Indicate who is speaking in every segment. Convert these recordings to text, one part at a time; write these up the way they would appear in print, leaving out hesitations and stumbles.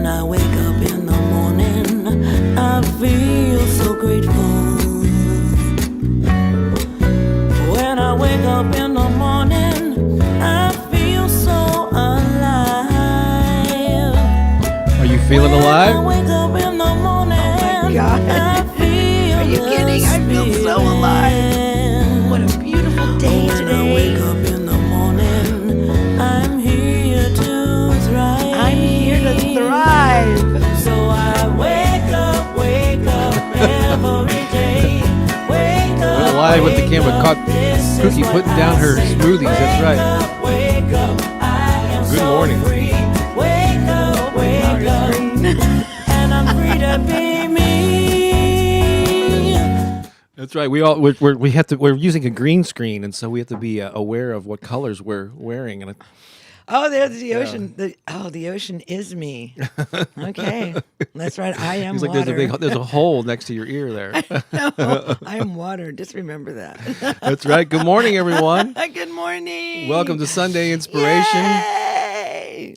Speaker 1: When I wake up in the morning, I feel so grateful. When I wake up in the morning, I feel so alive.
Speaker 2: Are you feeling alive?
Speaker 1: When I wake up in the morning,
Speaker 3: Oh my God.
Speaker 1: I feel
Speaker 3: Are you kidding? I feel so alive. What a beautiful day
Speaker 1: When I wake
Speaker 3: today.
Speaker 1: up in the morning, I'm here to thrive.
Speaker 3: I'm here to thrive.
Speaker 1: So I wake up every day. Wake up.
Speaker 2: We're live with the camera. Caught Pooki putting down her smoothies. That's right.
Speaker 1: Wake up, I am
Speaker 2: Good
Speaker 1: so
Speaker 2: morning.
Speaker 1: free. Wake up, and I'm free to be me.
Speaker 2: That's right. We're using a green screen, and so we have to be aware of what colors we're wearing. And
Speaker 3: Oh, there's the ocean. The ocean is me. Okay, that's right. I am
Speaker 2: it's like
Speaker 3: water.
Speaker 2: there's a hole next to your ear there.
Speaker 3: No, I am water. Just remember that.
Speaker 2: That's right. Good morning, everyone.
Speaker 3: Good morning.
Speaker 2: Welcome to Sunday Inspiration.
Speaker 3: Yay!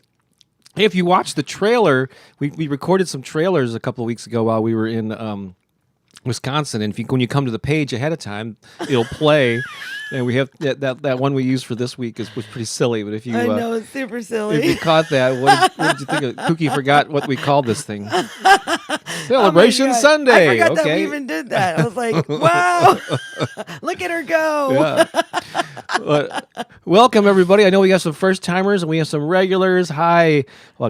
Speaker 2: Hey, if you watched the trailer, we recorded some trailers a couple of weeks ago while we were in Wisconsin, and when you come to the page ahead of time, it'll play. And we have that one we used for this week was pretty silly. But if you
Speaker 3: I know it's super silly.
Speaker 2: if you caught that, what did you think of? Pooki forgot what we called this thing. Celebration
Speaker 3: Oh my God.
Speaker 2: Sunday.
Speaker 3: I forgot that
Speaker 2: Okay.
Speaker 3: we even did that. I was like, wow, look at her go.
Speaker 2: Yeah. Welcome, everybody. I know we got some first timers and we have some regulars. Hi,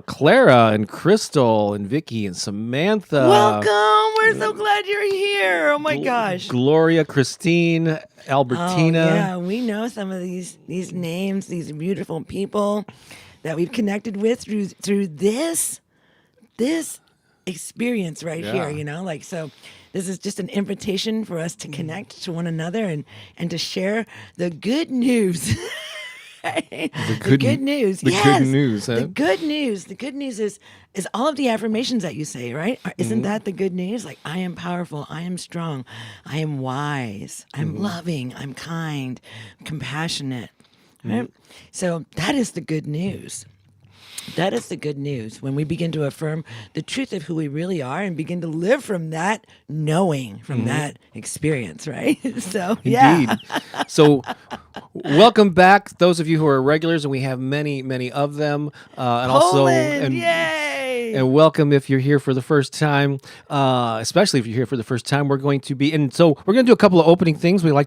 Speaker 2: Clara and Crystal and Vicky and Samantha.
Speaker 3: Welcome. We're so glad you're here. Oh my gosh.
Speaker 2: Gloria, Christine, Albertina.
Speaker 3: Oh, yeah, we know some of these names, these beautiful people that we've connected with through this experience right here, you know? Like, so this is just an invitation for us to connect to one another and to share the good news. The good news.
Speaker 2: The
Speaker 3: Yes,
Speaker 2: good news, huh?
Speaker 3: The good news. The good news is all of the affirmations that you say, right? Isn't that the good news? Like, I am powerful. I am strong. I am wise. I'm loving. I'm kind. Compassionate. Right? So that is the good news. That is the good news when we begin to affirm the truth of who we really are and begin to live from that knowing, from that experience, right? So, yeah.
Speaker 2: Indeed. So, welcome back, those of you who are regulars, and we have many, many of them. And
Speaker 3: Poland, yay!
Speaker 2: And welcome if you're here for the first time, especially if you're here for the first time. We're going to be, and so we're going to do a couple of opening things. We like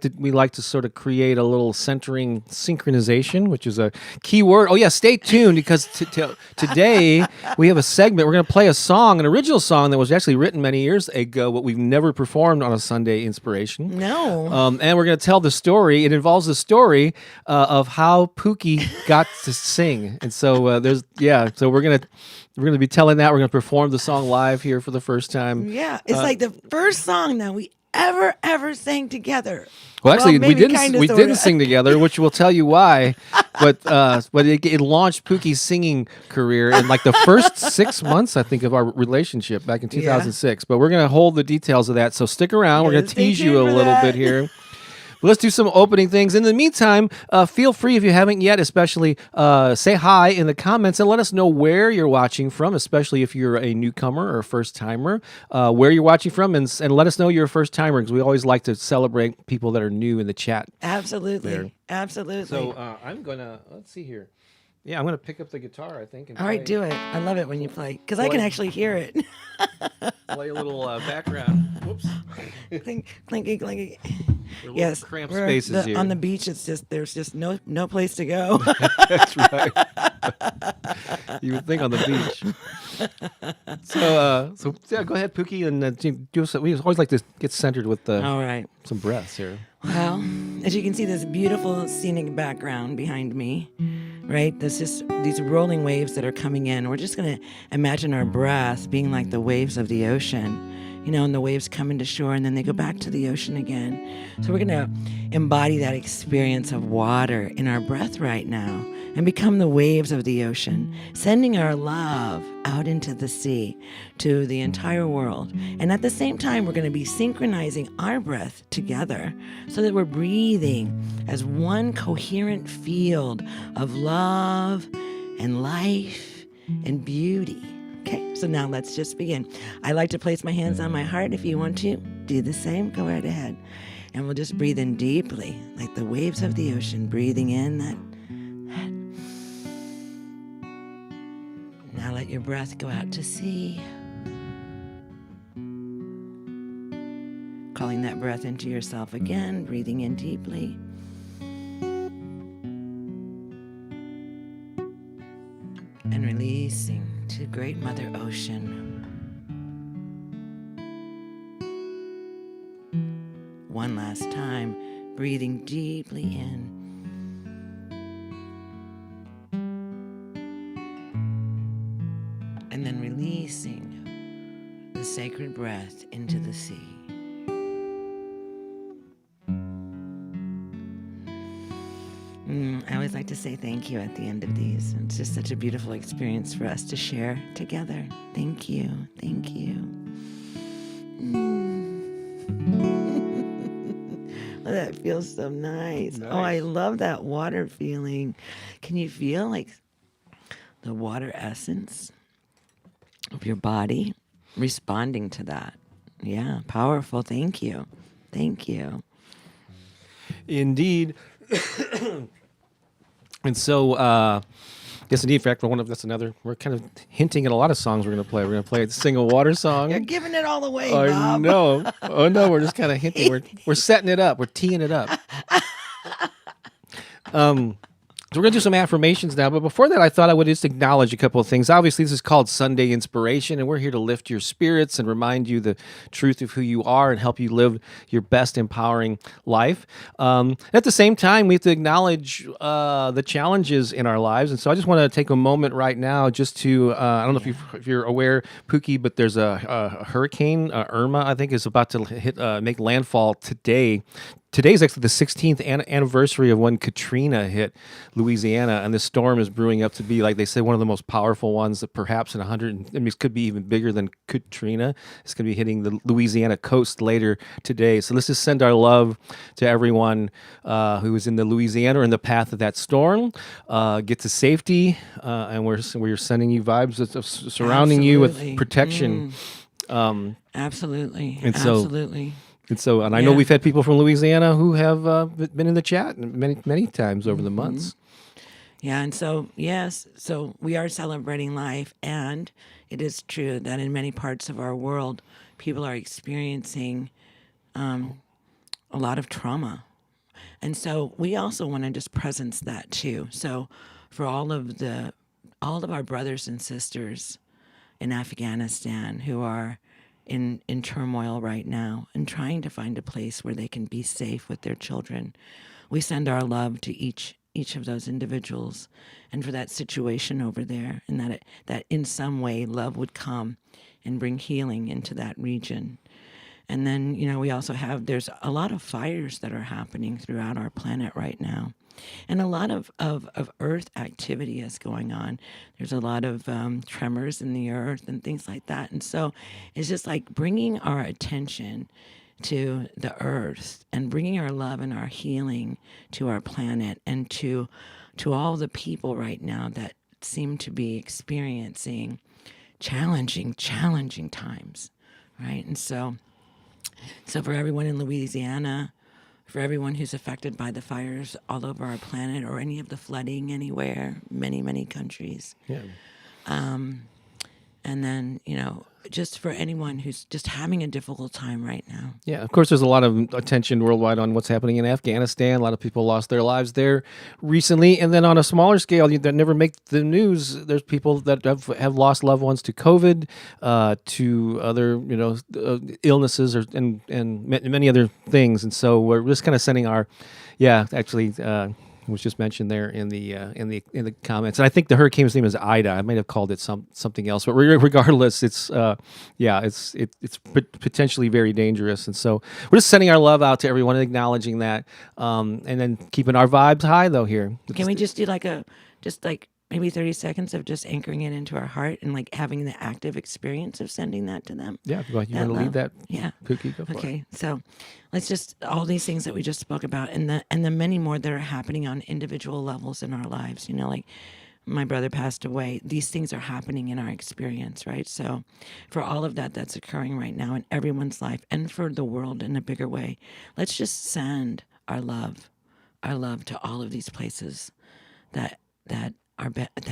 Speaker 2: to sort of create a little centering synchronization, which is a key word. Oh yeah, stay tuned because today we have a segment. We're going to play a song, an original song that was actually written many years ago, but we've never performed on a Sunday Inspiration.
Speaker 3: No.
Speaker 2: And we're going to tell the story. It involves the story of how Pooki got to sing, and so so we're going to be telling that. We're going to perform the song live here for the first time.
Speaker 3: Yeah, it's like the first song that we ever sang together.
Speaker 2: Well, actually, we
Speaker 3: maybe
Speaker 2: didn't.
Speaker 3: kinda,
Speaker 2: We
Speaker 3: sorta.
Speaker 2: didn't sing together, which will tell you why. But it launched Pooki's singing career in like the first 6 months, I think, of our relationship back in 2006. But we're going to hold the details of that. So stick around. We're going to
Speaker 3: Stay
Speaker 2: tease you
Speaker 3: tuned
Speaker 2: a
Speaker 3: for
Speaker 2: little
Speaker 3: that.
Speaker 2: bit here. But let's do some opening things. In the meantime, feel free, if you haven't yet, especially say hi in the comments and let us know where you're watching from, especially if you're a newcomer or a first-timer, where you're watching from, and let us know you're a first-timer, because we always like to celebrate people that are new in the chat.
Speaker 3: Absolutely.
Speaker 2: There.
Speaker 3: Absolutely.
Speaker 2: So I'm going to, let's see here. Yeah, I'm going to pick up the guitar, I think. And
Speaker 3: All right,
Speaker 2: play-
Speaker 3: do it. I love it when you play because I can
Speaker 2: Play.
Speaker 3: actually hear it.
Speaker 2: Play a little background. Whoops.
Speaker 3: Clink, clinky, clinky.
Speaker 2: We're
Speaker 3: Yes,
Speaker 2: cramped
Speaker 3: we're
Speaker 2: spaces here.
Speaker 3: on the beach. There's just no place to go.
Speaker 2: That's right. You would think on the beach. So yeah, go ahead, Pooki, and do some. We always like to get centered with
Speaker 3: All right.
Speaker 2: some breaths here.
Speaker 3: Well, as you can see, this beautiful scenic background behind me, right? There's just these rolling waves that are coming in. We're just going to imagine our breath being like the waves of the ocean, you know, and the waves come into shore and then they go back to the ocean again. So we're going to embody that experience of water in our breath right now and become the waves of the ocean, sending our love out into the sea, to the entire world. And at the same time, we're going to be synchronizing our breath together so that we're breathing as one coherent field of love and life and beauty. Okay, So now let's just begin. I like to place my hands on my heart. If you want to do the same, go right ahead. And we'll just breathe in deeply, like the waves of the ocean, breathing in that. Now let your breath go out to sea. Calling that breath into yourself again, breathing in deeply. And releasing to great Mother Ocean. One last time, breathing deeply in. And then releasing the sacred breath into the sea. I always like to say thank you at the end of these. It's just such a beautiful experience for us to share together. Thank you. Thank you. Oh, that feels so nice. Oh, I love that water feeling. Can you feel like the water essence of your body responding to that? Yeah, powerful. Thank you. Thank you.
Speaker 2: Indeed. And so, yes, indeed. In fact, we're kind of hinting at a lot of songs we're going to play. We're going to play Sing a Water Song.
Speaker 3: You're giving it all away,
Speaker 2: Oh,
Speaker 3: Bob.
Speaker 2: no. Oh, no, we're just kind of hinting. We're setting it up. We're teeing it up. So we're going to do some affirmations now, but before that, I thought I would just acknowledge a couple of things. Obviously, this is called Sunday Inspiration, and we're here to lift your spirits and remind you the truth of who you are and help you live your best empowering life. At the same time, we have to acknowledge the challenges in our lives, and so I just want to take a moment right now just to, I don't know if you're aware, Pooki, but there's a hurricane, Irma, I think, is about to make landfall today. Today's actually the 16th anniversary of when Katrina hit Louisiana, and this storm is brewing up to be, like they say, one of the most powerful ones that perhaps in 100, I mean, it could be even bigger than Katrina. It's going to be hitting the Louisiana coast later today. So let's just send our love to everyone who is in the Louisiana or in the path of that storm. Get to safety, and we're sending you vibes of surrounding you with protection.
Speaker 3: Absolutely.
Speaker 2: And so,
Speaker 3: Absolutely.
Speaker 2: And I know we've had people from Louisiana who have been in the chat many times over the months.
Speaker 3: Yeah, and so, yes, so we are celebrating life, and it is true that in many parts of our world, people are experiencing a lot of trauma. And so we also want to just presence that too. So for all of our brothers and sisters in Afghanistan who are in turmoil right now and trying to find a place where they can be safe with their children, we send our love to each of those individuals and for that situation over there, and that in some way love would come and bring healing into that region. And then, we also there's a lot of fires that are happening throughout our planet right now. And a lot of earth activity is going on. There's a lot of tremors in the earth and things like that. And so it's just like bringing our attention to the earth and bringing our love and our healing to our planet and to all the people right now that seem to be experiencing challenging times, right? And so for everyone in Louisiana, for everyone who's affected by the fires all over our planet or any of the flooding anywhere, many countries.
Speaker 2: Yeah.
Speaker 3: And then, just for anyone who's just having a difficult time right now.
Speaker 2: Yeah, of course, there's a lot of attention worldwide on what's happening in Afghanistan. A lot of people lost their lives there recently. And then on a smaller scale that never make the news, there's people that have lost loved ones to COVID, to other, illnesses and many other things. And so we're just kind of sending our, was just mentioned there in the comments, and I think the hurricane's name is Ida. I might have called it something else, but regardless, it's potentially very dangerous. And so we're just sending our love out to everyone, and acknowledging that, and then keeping our vibes high though here.
Speaker 3: Can we just do maybe 30 seconds of just anchoring it into our heart and like having the active experience of sending that to them?
Speaker 2: Yeah, you want to lead that?
Speaker 3: Yeah.
Speaker 2: Pooki, go for it.
Speaker 3: Okay, so let's just, all these things that we just spoke about and the many more that are happening on individual levels in our lives, like my brother passed away. These things are happening in our experience, right? So for all of that that's occurring right now in everyone's life and for the world in a bigger way, let's just send our love to all of these places that that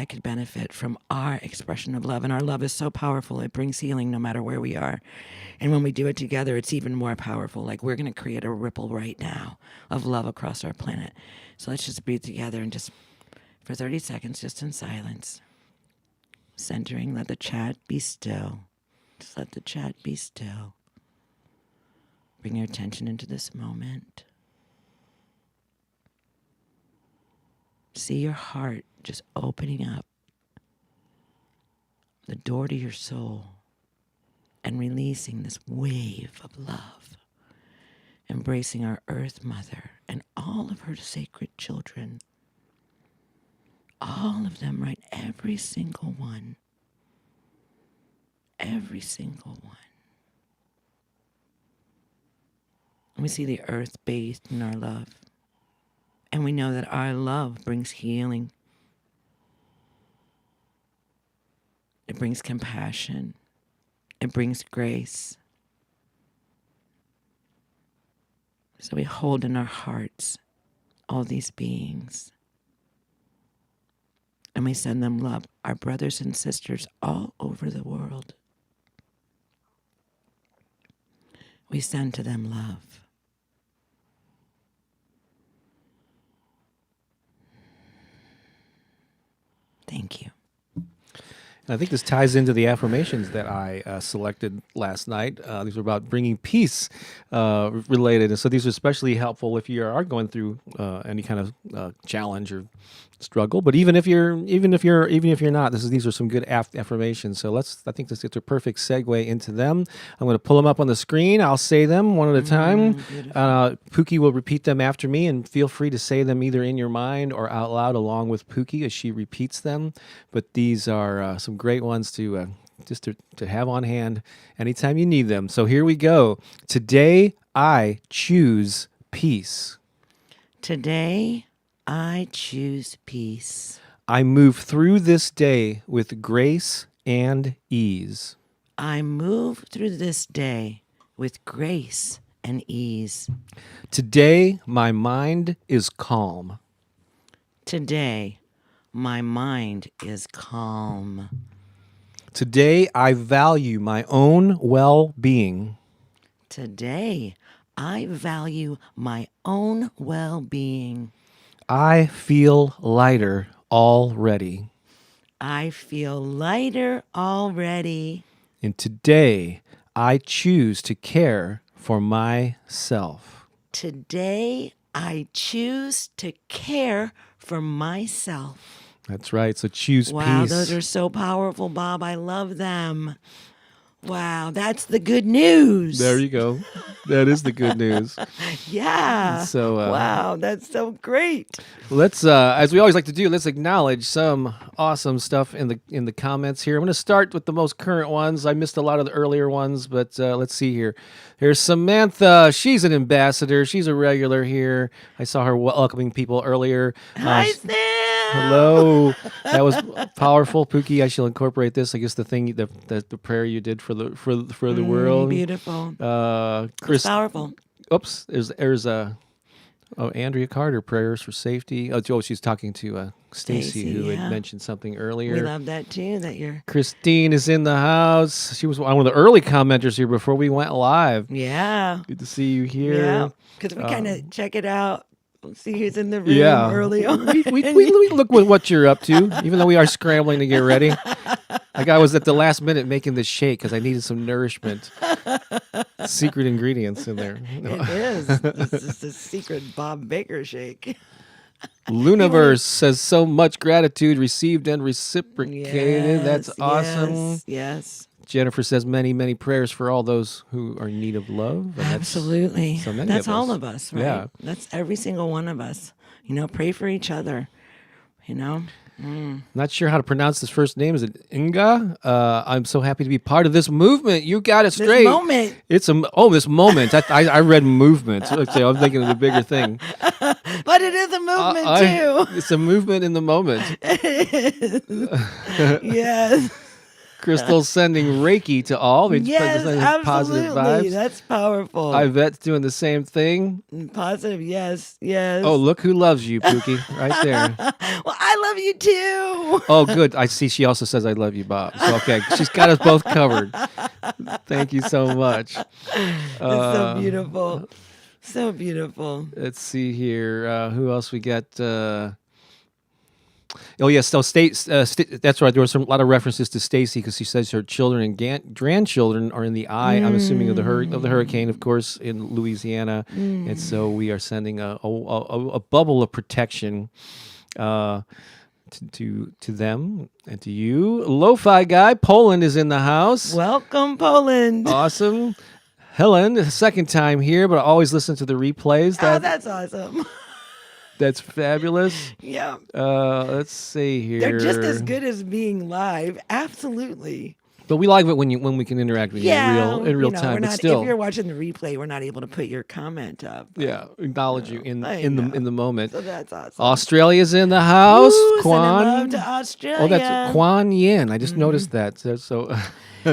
Speaker 3: could benefit from our expression of love. And our love is so powerful. It brings healing no matter where we are. And when we do it together, it's even more powerful. Like we're going to create a ripple right now of love across our planet. So let's just breathe together and just for 30 seconds, just in silence, centering, let the chat be still. Just let the chat be still. Bring your attention into this moment. See your heart just opening up the door to your soul and releasing this wave of love, embracing our Earth Mother and all of her sacred children. All of them, right? Every single one. Every single one. And we see the earth bathed in our love. And we know that our love brings healing. It brings compassion. It brings grace. So we hold in our hearts all these beings. And we send them love, our brothers and sisters all over the world. We send to them love. Thank you.
Speaker 2: And I think this ties into the affirmations that I selected last night. These are about bringing peace related, and so these are especially helpful if you are going through any kind of challenge or struggle. But even if you're not, these are some good affirmations. So I think it's a perfect segue into them. I'm going to pull them up on the screen. I'll say them one at a time. Pooki will repeat them after me, and feel free to say them either in your mind or out loud along with Pooki as she repeats them. But these are some great ones to have on hand anytime you need them. So here we go. Today I choose peace.
Speaker 3: Today I choose peace.
Speaker 2: I move through this day with grace and ease.
Speaker 3: I move through this day with grace and ease.
Speaker 2: Today my mind is calm.
Speaker 3: Today my mind is calm.
Speaker 2: Today I value my own well-being.
Speaker 3: Today I value my own well-being.
Speaker 2: I feel lighter already.
Speaker 3: I feel lighter already.
Speaker 2: And today I choose to care for myself.
Speaker 3: Today I choose to care for myself.
Speaker 2: That's right. So choose
Speaker 3: Wow,
Speaker 2: peace.
Speaker 3: those are so powerful, Bob. I love them. Wow, that's the good news.
Speaker 2: There you go. That is the good news.
Speaker 3: Yeah.
Speaker 2: So
Speaker 3: wow, that's so great.
Speaker 2: let's, as we always like to do, let's acknowledge some awesome stuff in the comments here. I'm going to start with the most current ones. I missed a lot of the earlier ones, but let's see here. Here's Samantha. She's an ambassador. She's a regular here. I saw her welcoming people earlier.
Speaker 3: Hi, Sam.
Speaker 2: Hello. That was powerful, Pooki. I shall incorporate this. I guess the prayer you did for the world.
Speaker 3: Beautiful.
Speaker 2: Chris.
Speaker 3: It's powerful.
Speaker 2: Oops. There's Andrea Carter, prayers for safety. Oh, she's talking to Stacy, who had mentioned something earlier.
Speaker 3: We love that too. That you're.
Speaker 2: Christine is in the house. She was one of the early commenters here before we went live.
Speaker 3: Yeah.
Speaker 2: Good to see you here.
Speaker 3: Yeah. Because we kind of check it out. See who's in the room early on.
Speaker 2: we look with what you're up to, even though we are scrambling to get ready. Like I was at the last minute making this shake because I needed some nourishment. Secret ingredients in there.
Speaker 3: It is. This is the secret Bob Baker shake.
Speaker 2: Lunaverse says so much gratitude received and reciprocated.
Speaker 3: Yes,
Speaker 2: That's awesome.
Speaker 3: Yes.
Speaker 2: Jennifer says many, many prayers for all those who are in need of love. And
Speaker 3: Absolutely.
Speaker 2: so many
Speaker 3: That's
Speaker 2: of
Speaker 3: all
Speaker 2: us.
Speaker 3: of us, right?
Speaker 2: Yeah.
Speaker 3: That's every single one of us. Pray for each other.
Speaker 2: Not sure how to pronounce this first name. Is it Inga? I'm so happy to be part of this movement. You got it straight.
Speaker 3: This moment.
Speaker 2: It's this moment. I read movement. Okay, I'm thinking of the bigger thing.
Speaker 3: But it is a movement too.
Speaker 2: It's a movement in the moment.
Speaker 3: Yes.
Speaker 2: Crystal's sending Reiki to all.
Speaker 3: Yes, absolutely.
Speaker 2: Positive vibes.
Speaker 3: That's powerful.
Speaker 2: Ivette's doing the same thing.
Speaker 3: Positive, yes.
Speaker 2: Oh, look who loves you, Pookie, right there.
Speaker 3: Well, I love you too.
Speaker 2: Oh, good. I see she also says I love you, Bob. So, okay, she's got us both covered. Thank you so much.
Speaker 3: It's so beautiful. So beautiful.
Speaker 2: Let's see here. Who else we got? Oh yes, so that's right. There was a lot of references to Stacy because she says her children and grandchildren are in the eye. I'm assuming of the hurricane, of course, in Louisiana, and so we are sending a bubble of protection to them and to you. Lo-fi guy, Poland is in the house.
Speaker 3: Welcome, Poland.
Speaker 2: Awesome. Helen, the second time here, but I always listen to the replays.
Speaker 3: That's awesome.
Speaker 2: That's fabulous.
Speaker 3: Yeah.
Speaker 2: Let's see here.
Speaker 3: They're just as good as being live. Absolutely.
Speaker 2: But we like it when we can interact with you in real time. But still,
Speaker 3: if you're watching the replay, we're not able to put your comment up.
Speaker 2: Yeah, acknowledge you in the moment.
Speaker 3: So that's awesome.
Speaker 2: Australia's in the house.
Speaker 3: Ooh,
Speaker 2: Kwan.
Speaker 3: sending love to Australia.
Speaker 2: Oh, that's Kwan Yin. I just noticed that. So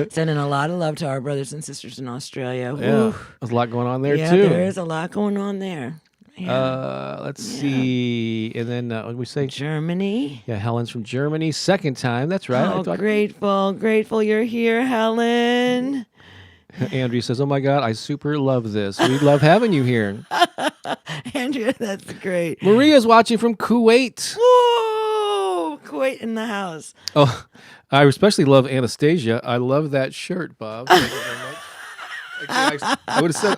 Speaker 3: sending a lot of love to our brothers and sisters in Australia.
Speaker 2: Yeah, there's a lot going on there too.
Speaker 3: Yeah, there is a lot going on there. Yeah.
Speaker 2: Let's see. And then what did we say?
Speaker 3: Germany.
Speaker 2: Yeah, Helen's from Germany. Second time. That's right.
Speaker 3: Oh, grateful you're here, Helen.
Speaker 2: Andrea says, "Oh my God, I super love this. We love having you here."
Speaker 3: Andrea, that's great.
Speaker 2: Maria's watching from Kuwait.
Speaker 3: Woo! Kuwait in the house.
Speaker 2: Oh, I especially love Anastasia. I love that shirt, Bob. Thank you very much. I would have said,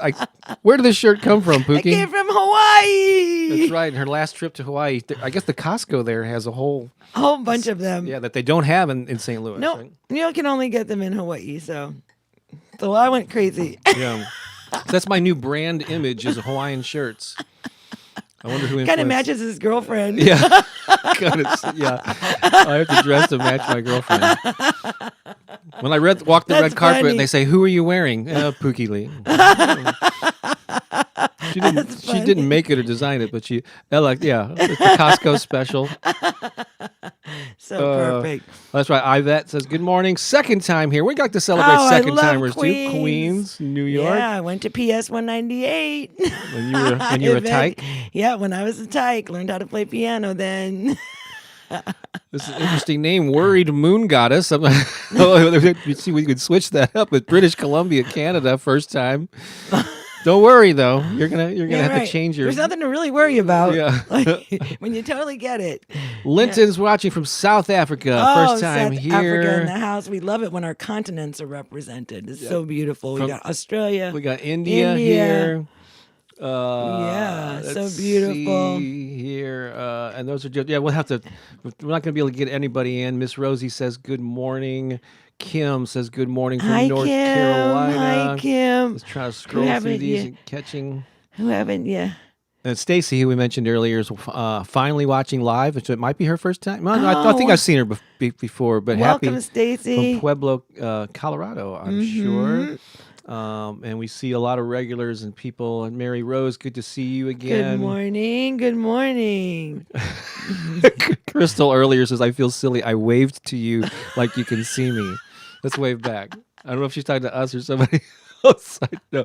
Speaker 2: where did this shirt come from, Pookie?
Speaker 3: It came from Hawaii.
Speaker 2: That's right. Her last trip to Hawaii. I guess the Costco there has a whole
Speaker 3: bunch of them.
Speaker 2: Yeah, that they don't have in St. Louis.
Speaker 3: No,
Speaker 2: right?
Speaker 3: you can only get them in Hawaii. So I went crazy.
Speaker 2: Yeah, so that's my new brand image is Hawaiian shirts. I wonder who
Speaker 3: kind of matches his girlfriend.
Speaker 2: Yeah, yeah. I have to dress to match my girlfriend. When I walk the
Speaker 3: That's
Speaker 2: red carpet,
Speaker 3: funny.
Speaker 2: and they say, "Who are you wearing?" Pooki Lee. She didn't make it or design it, but it's the Costco special.
Speaker 3: So perfect.
Speaker 2: That's right. Ivette says, "Good morning." Second time here. We got to celebrate second timers too. Queens, New York.
Speaker 3: Yeah, I went to PS 198.
Speaker 2: When you were a tyke.
Speaker 3: Yeah, when I was a tyke, learned how to play piano then.
Speaker 2: This is an interesting name, Worried Moon Goddess. You see, we could switch that up with British Columbia, Canada, first time. Don't worry though, you're gonna have to change your.
Speaker 3: There's nothing to really worry about.
Speaker 2: Yeah,
Speaker 3: when you totally get it.
Speaker 2: Linton's watching from South Africa, first time
Speaker 3: South
Speaker 2: here.
Speaker 3: Africa in the house. We love it when our continents are represented. It's so beautiful. We got Australia.
Speaker 2: We got India here.
Speaker 3: So beautiful.
Speaker 2: See here, and those are just we'll have to. We're not going to be able to get anybody in. Miss Rosie says good morning. Kim says good morning from North Carolina.
Speaker 3: Hi Kim.
Speaker 2: Let's try to scroll through these and catching.
Speaker 3: Who haven't? Yeah.
Speaker 2: And Stacy, who we mentioned earlier, is finally watching live. So it might be her first time. I think I've seen her before, but
Speaker 3: welcome, Stacy.
Speaker 2: From Pueblo, Colorado, I'm sure. And we see a lot of regulars and people. And Mary Rose, good to see you again.
Speaker 3: Good morning. Good morning.
Speaker 2: Crystal earlier says, "I feel silly. I waved to you like you can see me." Let's wave back. I don't know if she's talking to us or somebody else. No.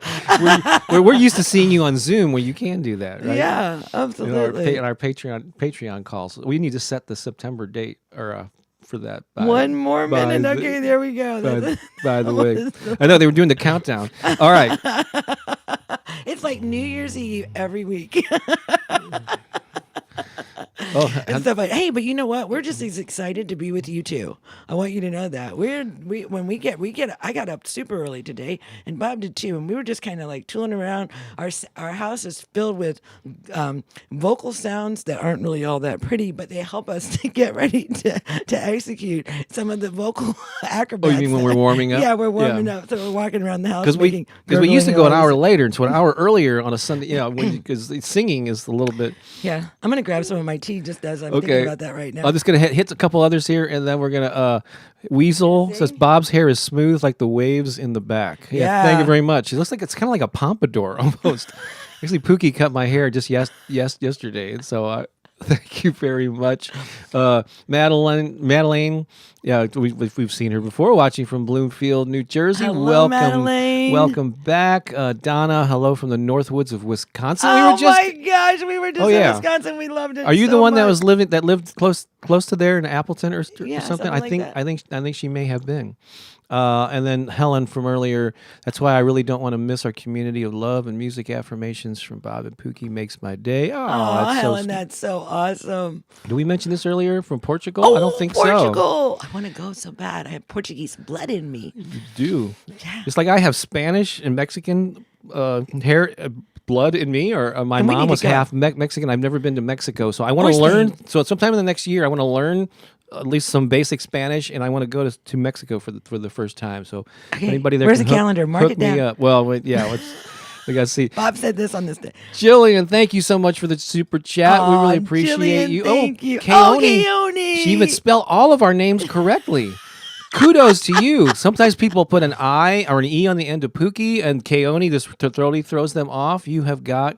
Speaker 2: We're used to seeing you on Zoom where you can do that, right?
Speaker 3: Yeah, absolutely.
Speaker 2: In our Patreon calls. We need to set the September date or for that.
Speaker 3: One more minute. Okay, there we go.
Speaker 2: By the way, I know they were doing the countdown. All right.
Speaker 3: It's like New Year's Eve every week. And stuff like, hey, but you know what? We're just as excited to be with you too. I want you to know that I got up super early today, and Bob did too, and we were just kind of like tooling around. Our house is filled with vocal sounds that aren't really all that pretty, but they help us to get ready to execute some of the vocal acrobats.
Speaker 2: Oh, you mean when we're warming up?
Speaker 3: Yeah, we're warming up, so we're walking around the house
Speaker 2: because we used to go an hour later, so an hour earlier on a Sunday. Because singing is a little bit.
Speaker 3: Yeah, I'm gonna grab some of my tea just does. I'm thinking about that right now.
Speaker 2: I'm just gonna hit a couple others here, and then we're gonna. Weasel says Bob's hair is smooth like the waves in the back. Yeah. Thank you very much. It looks like it's kind of like a pompadour almost. Actually, Pooki cut my hair just yesterday, and so thank you very much, Madeline. Yeah, we've seen her before. Watching from Bloomfield, New Jersey.
Speaker 3: Hello, Madeline.
Speaker 2: Welcome back, Donna. Hello from the North Woods of Wisconsin.
Speaker 3: My gosh, we were just in Wisconsin. We loved it.
Speaker 2: Are you
Speaker 3: so
Speaker 2: the one
Speaker 3: much.
Speaker 2: that lived close to there in Appleton or something?
Speaker 3: Something like
Speaker 2: I think she may have been. And then Helen from earlier. That's why I really don't want to miss our community of love and music. Affirmations from Bob and Pooki makes my day.
Speaker 3: Oh, Helen, that's so awesome.
Speaker 2: Did we mention this earlier from Portugal? I don't think
Speaker 3: Portugal. I want to go so bad. I have Portuguese blood in me.
Speaker 2: You do.
Speaker 3: Yeah.
Speaker 2: Just like I have Spanish and Mexican blood in me, or my mom was half Mexican. I've never been to Mexico, so I want to learn. So sometime in the next year, I want to learn at least some basic Spanish, and I want to go to Mexico for the first time. So anybody there,
Speaker 3: where's the calendar? Mark it down.
Speaker 2: Me up. Well, wait, yeah, we got to see.
Speaker 3: Bob said this on this day.
Speaker 2: Jillian, thank you so much for the super chat. We really appreciate
Speaker 3: Jillian,
Speaker 2: you.
Speaker 3: Thank you.
Speaker 2: Keone.
Speaker 3: Keone.
Speaker 2: She even spelled all of our names correctly. Kudos to you. Sometimes people put an I or an E on the end of Pooki, and Keone just totally throws them off. You have got...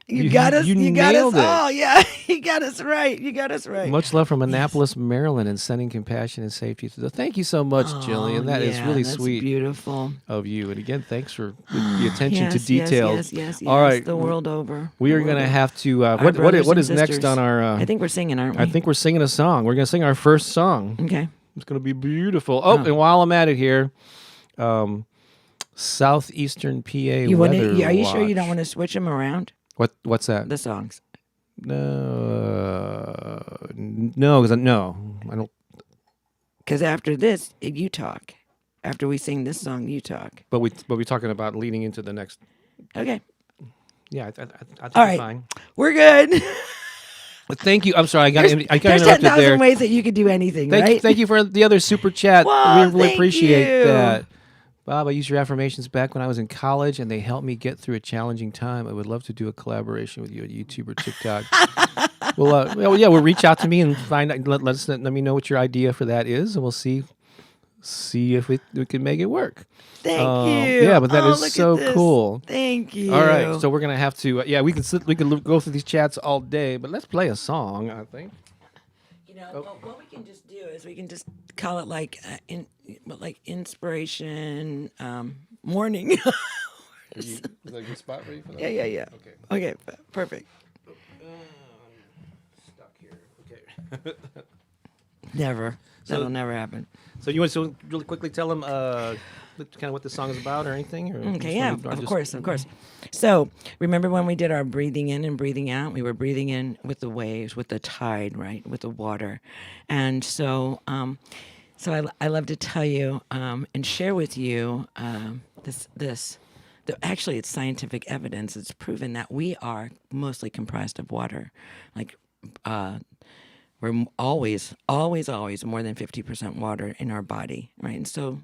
Speaker 3: You got us.
Speaker 2: You
Speaker 3: got
Speaker 2: nailed
Speaker 3: us.
Speaker 2: it.
Speaker 3: Oh, yeah. You got us right. You got us right.
Speaker 2: Much love from Annapolis, Maryland, and sending compassion and safety to the. Thank you so much, Jillian. That is really sweet.
Speaker 3: Beautiful
Speaker 2: Of you. And again, thanks for the attention to details.
Speaker 3: Yes.
Speaker 2: All right.
Speaker 3: The world over.
Speaker 2: We are going to have to. What is next on our?
Speaker 3: I think we're singing, aren't we?
Speaker 2: I think we're singing a song. We're going to sing our first song.
Speaker 3: Okay.
Speaker 2: It's going to be beautiful. Oh, and while I'm at it here, Southeastern PA
Speaker 3: Are you sure you don't want to switch them around?
Speaker 2: What's that?
Speaker 3: The songs.
Speaker 2: No, I don't.
Speaker 3: Because after this, you talk. After we sing this song, you talk.
Speaker 2: But we're talking about leading into the next.
Speaker 3: Okay.
Speaker 2: Yeah, I think
Speaker 3: all right.
Speaker 2: fine.
Speaker 3: We're good.
Speaker 2: But thank you. I'm sorry, I got
Speaker 3: There's
Speaker 2: interrupted
Speaker 3: 10,000
Speaker 2: there.
Speaker 3: ways that you could do anything, right?
Speaker 2: Thank you for the other super chat.
Speaker 3: Well,
Speaker 2: we really appreciate
Speaker 3: you.
Speaker 2: that. Bob, I used your affirmations back when I was in college, and they helped me get through a challenging time. I would love to do a collaboration with you at YouTube or TikTok. We'll reach out to me and find out. Let me know what your idea for that is, and we'll see if we can make it work.
Speaker 3: Thank you.
Speaker 2: Yeah, but that is so cool.
Speaker 3: Thank you.
Speaker 2: All right, so we're gonna have to. We can go through these chats all day, but let's play a song. I think.
Speaker 3: What we can just do is we can just call it like inspiration morning.
Speaker 2: Is that a good spot for you for that?
Speaker 3: Yeah. Okay, perfect.
Speaker 2: Stuck here. Okay.
Speaker 3: Never. That'll never happen.
Speaker 2: So you want to really quickly tell them kind of what the song is about or anything? Or
Speaker 3: okay, yeah, of course. So remember when we did our breathing in and breathing out? We were breathing in with the waves, with the tide, right, with the water. And so I love to tell you and share with you actually it's scientific evidence. It's proven that we are mostly comprised of water. Like we're always more than 50% water in our body, right? And so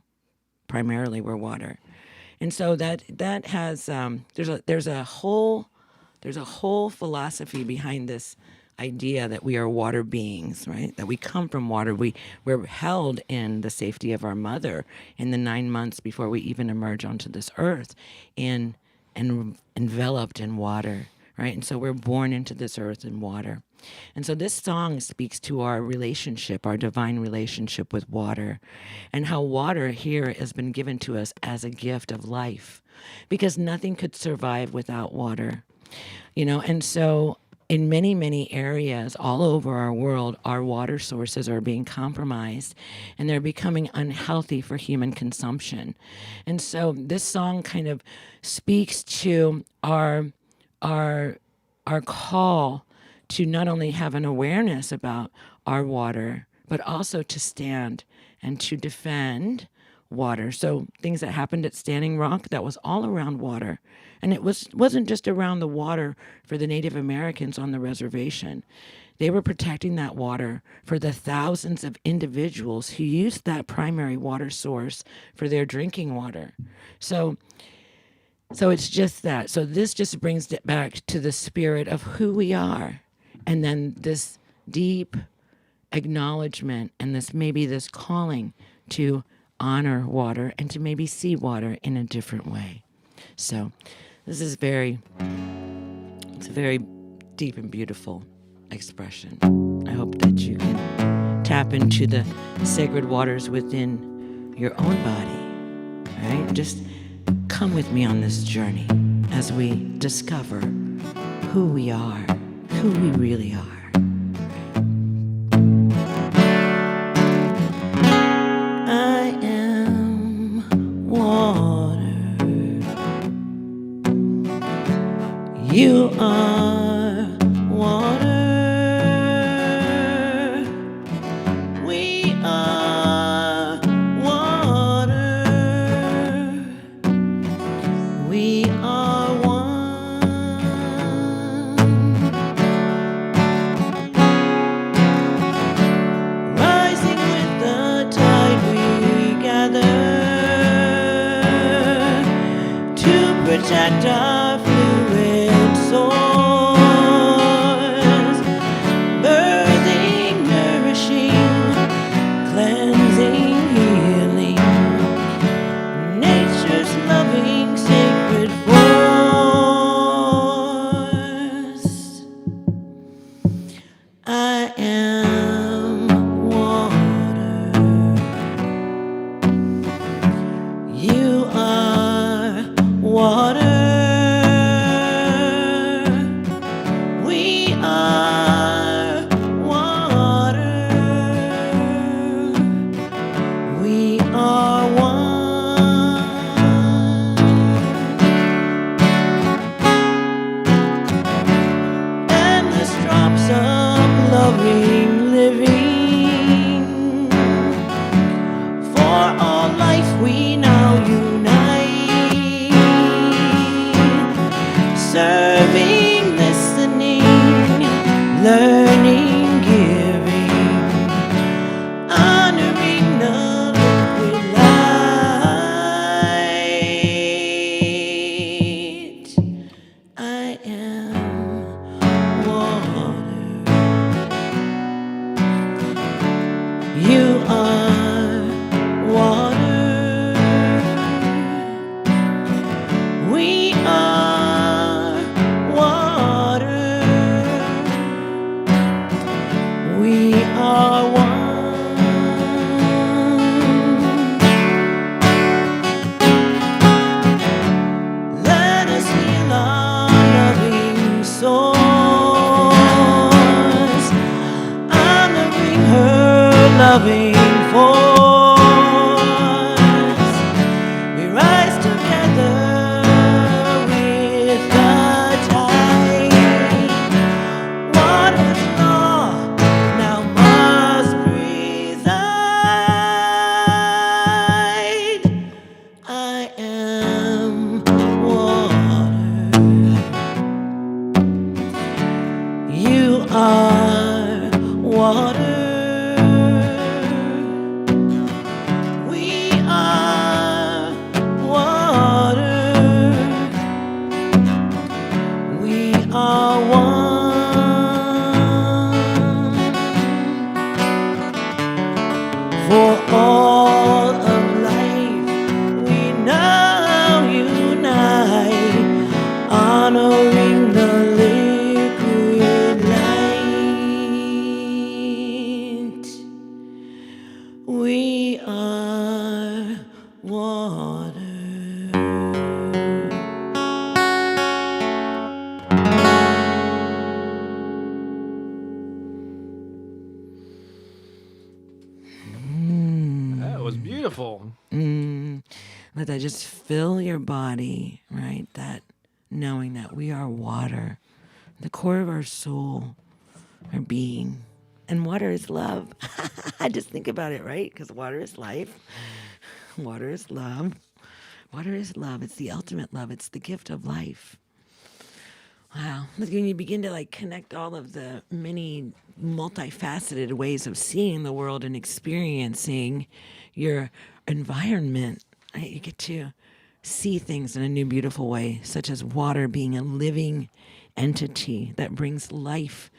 Speaker 3: primarily we're water. And so that has there's a whole philosophy behind this idea that we are water beings, right? That we come from water. We're held in the safety of our mother in the 9 months before we even emerge onto this earth, and enveloped in water, right? And so we're born into this earth in water. And so this song speaks to our relationship, our divine relationship with water, and how water here has been given to us as a gift of life, because nothing could survive without water, And so in many, many areas all over our world, our water sources are being compromised, and they're becoming unhealthy for human consumption. And so this song kind of speaks to our call to not only have an awareness about our water, but also to stand and to defend water. So things that happened at Standing Rock, that was all around water. And it wasn't just around the water for the Native Americans on the reservation. They were protecting that water for the thousands of individuals who used that primary water source for their drinking water. So it's just that. So this just brings it back to the spirit of who we are. And then this deep acknowledgement and this calling to honor water and to maybe see water in a different way. So this is it's a very deep and beautiful expression. I hope that you can tap into the sacred waters within your own body, right? Just come with me on this journey as we discover who we are, who we really are. I am water. You are water. We are water. We are one. Rising with the tide we gather to protect our fluid source, birthing, nourishing, cleansing, healing, nature's loving sacred force. I am water. You are water. We are water. We are one. Endless drops of loving living. For all life we now unite, serving, listening, learning, giving, honoring the liquid light. I am water. You are water. We are water. We are one. Let us heal our loving souls, honoring her loving force. We rise together with the tide. Water's law now must preside. I am water. You are water. We are water. We are one. For all of life we now unite, honoring the liquid light. We are water.
Speaker 2: That was beautiful.
Speaker 3: Let that just fill your body, right? That knowing that we are water, the core of our soul, our being. And water is love. I just think about it, right? Because water is life. Water is love. Water is love. It's the ultimate love. It's the gift of life. Wow. When you begin to like connect all of the many multifaceted ways of seeing the world and experiencing your environment, right? You get to see things in a new, beautiful way, such as water being a living entity that brings life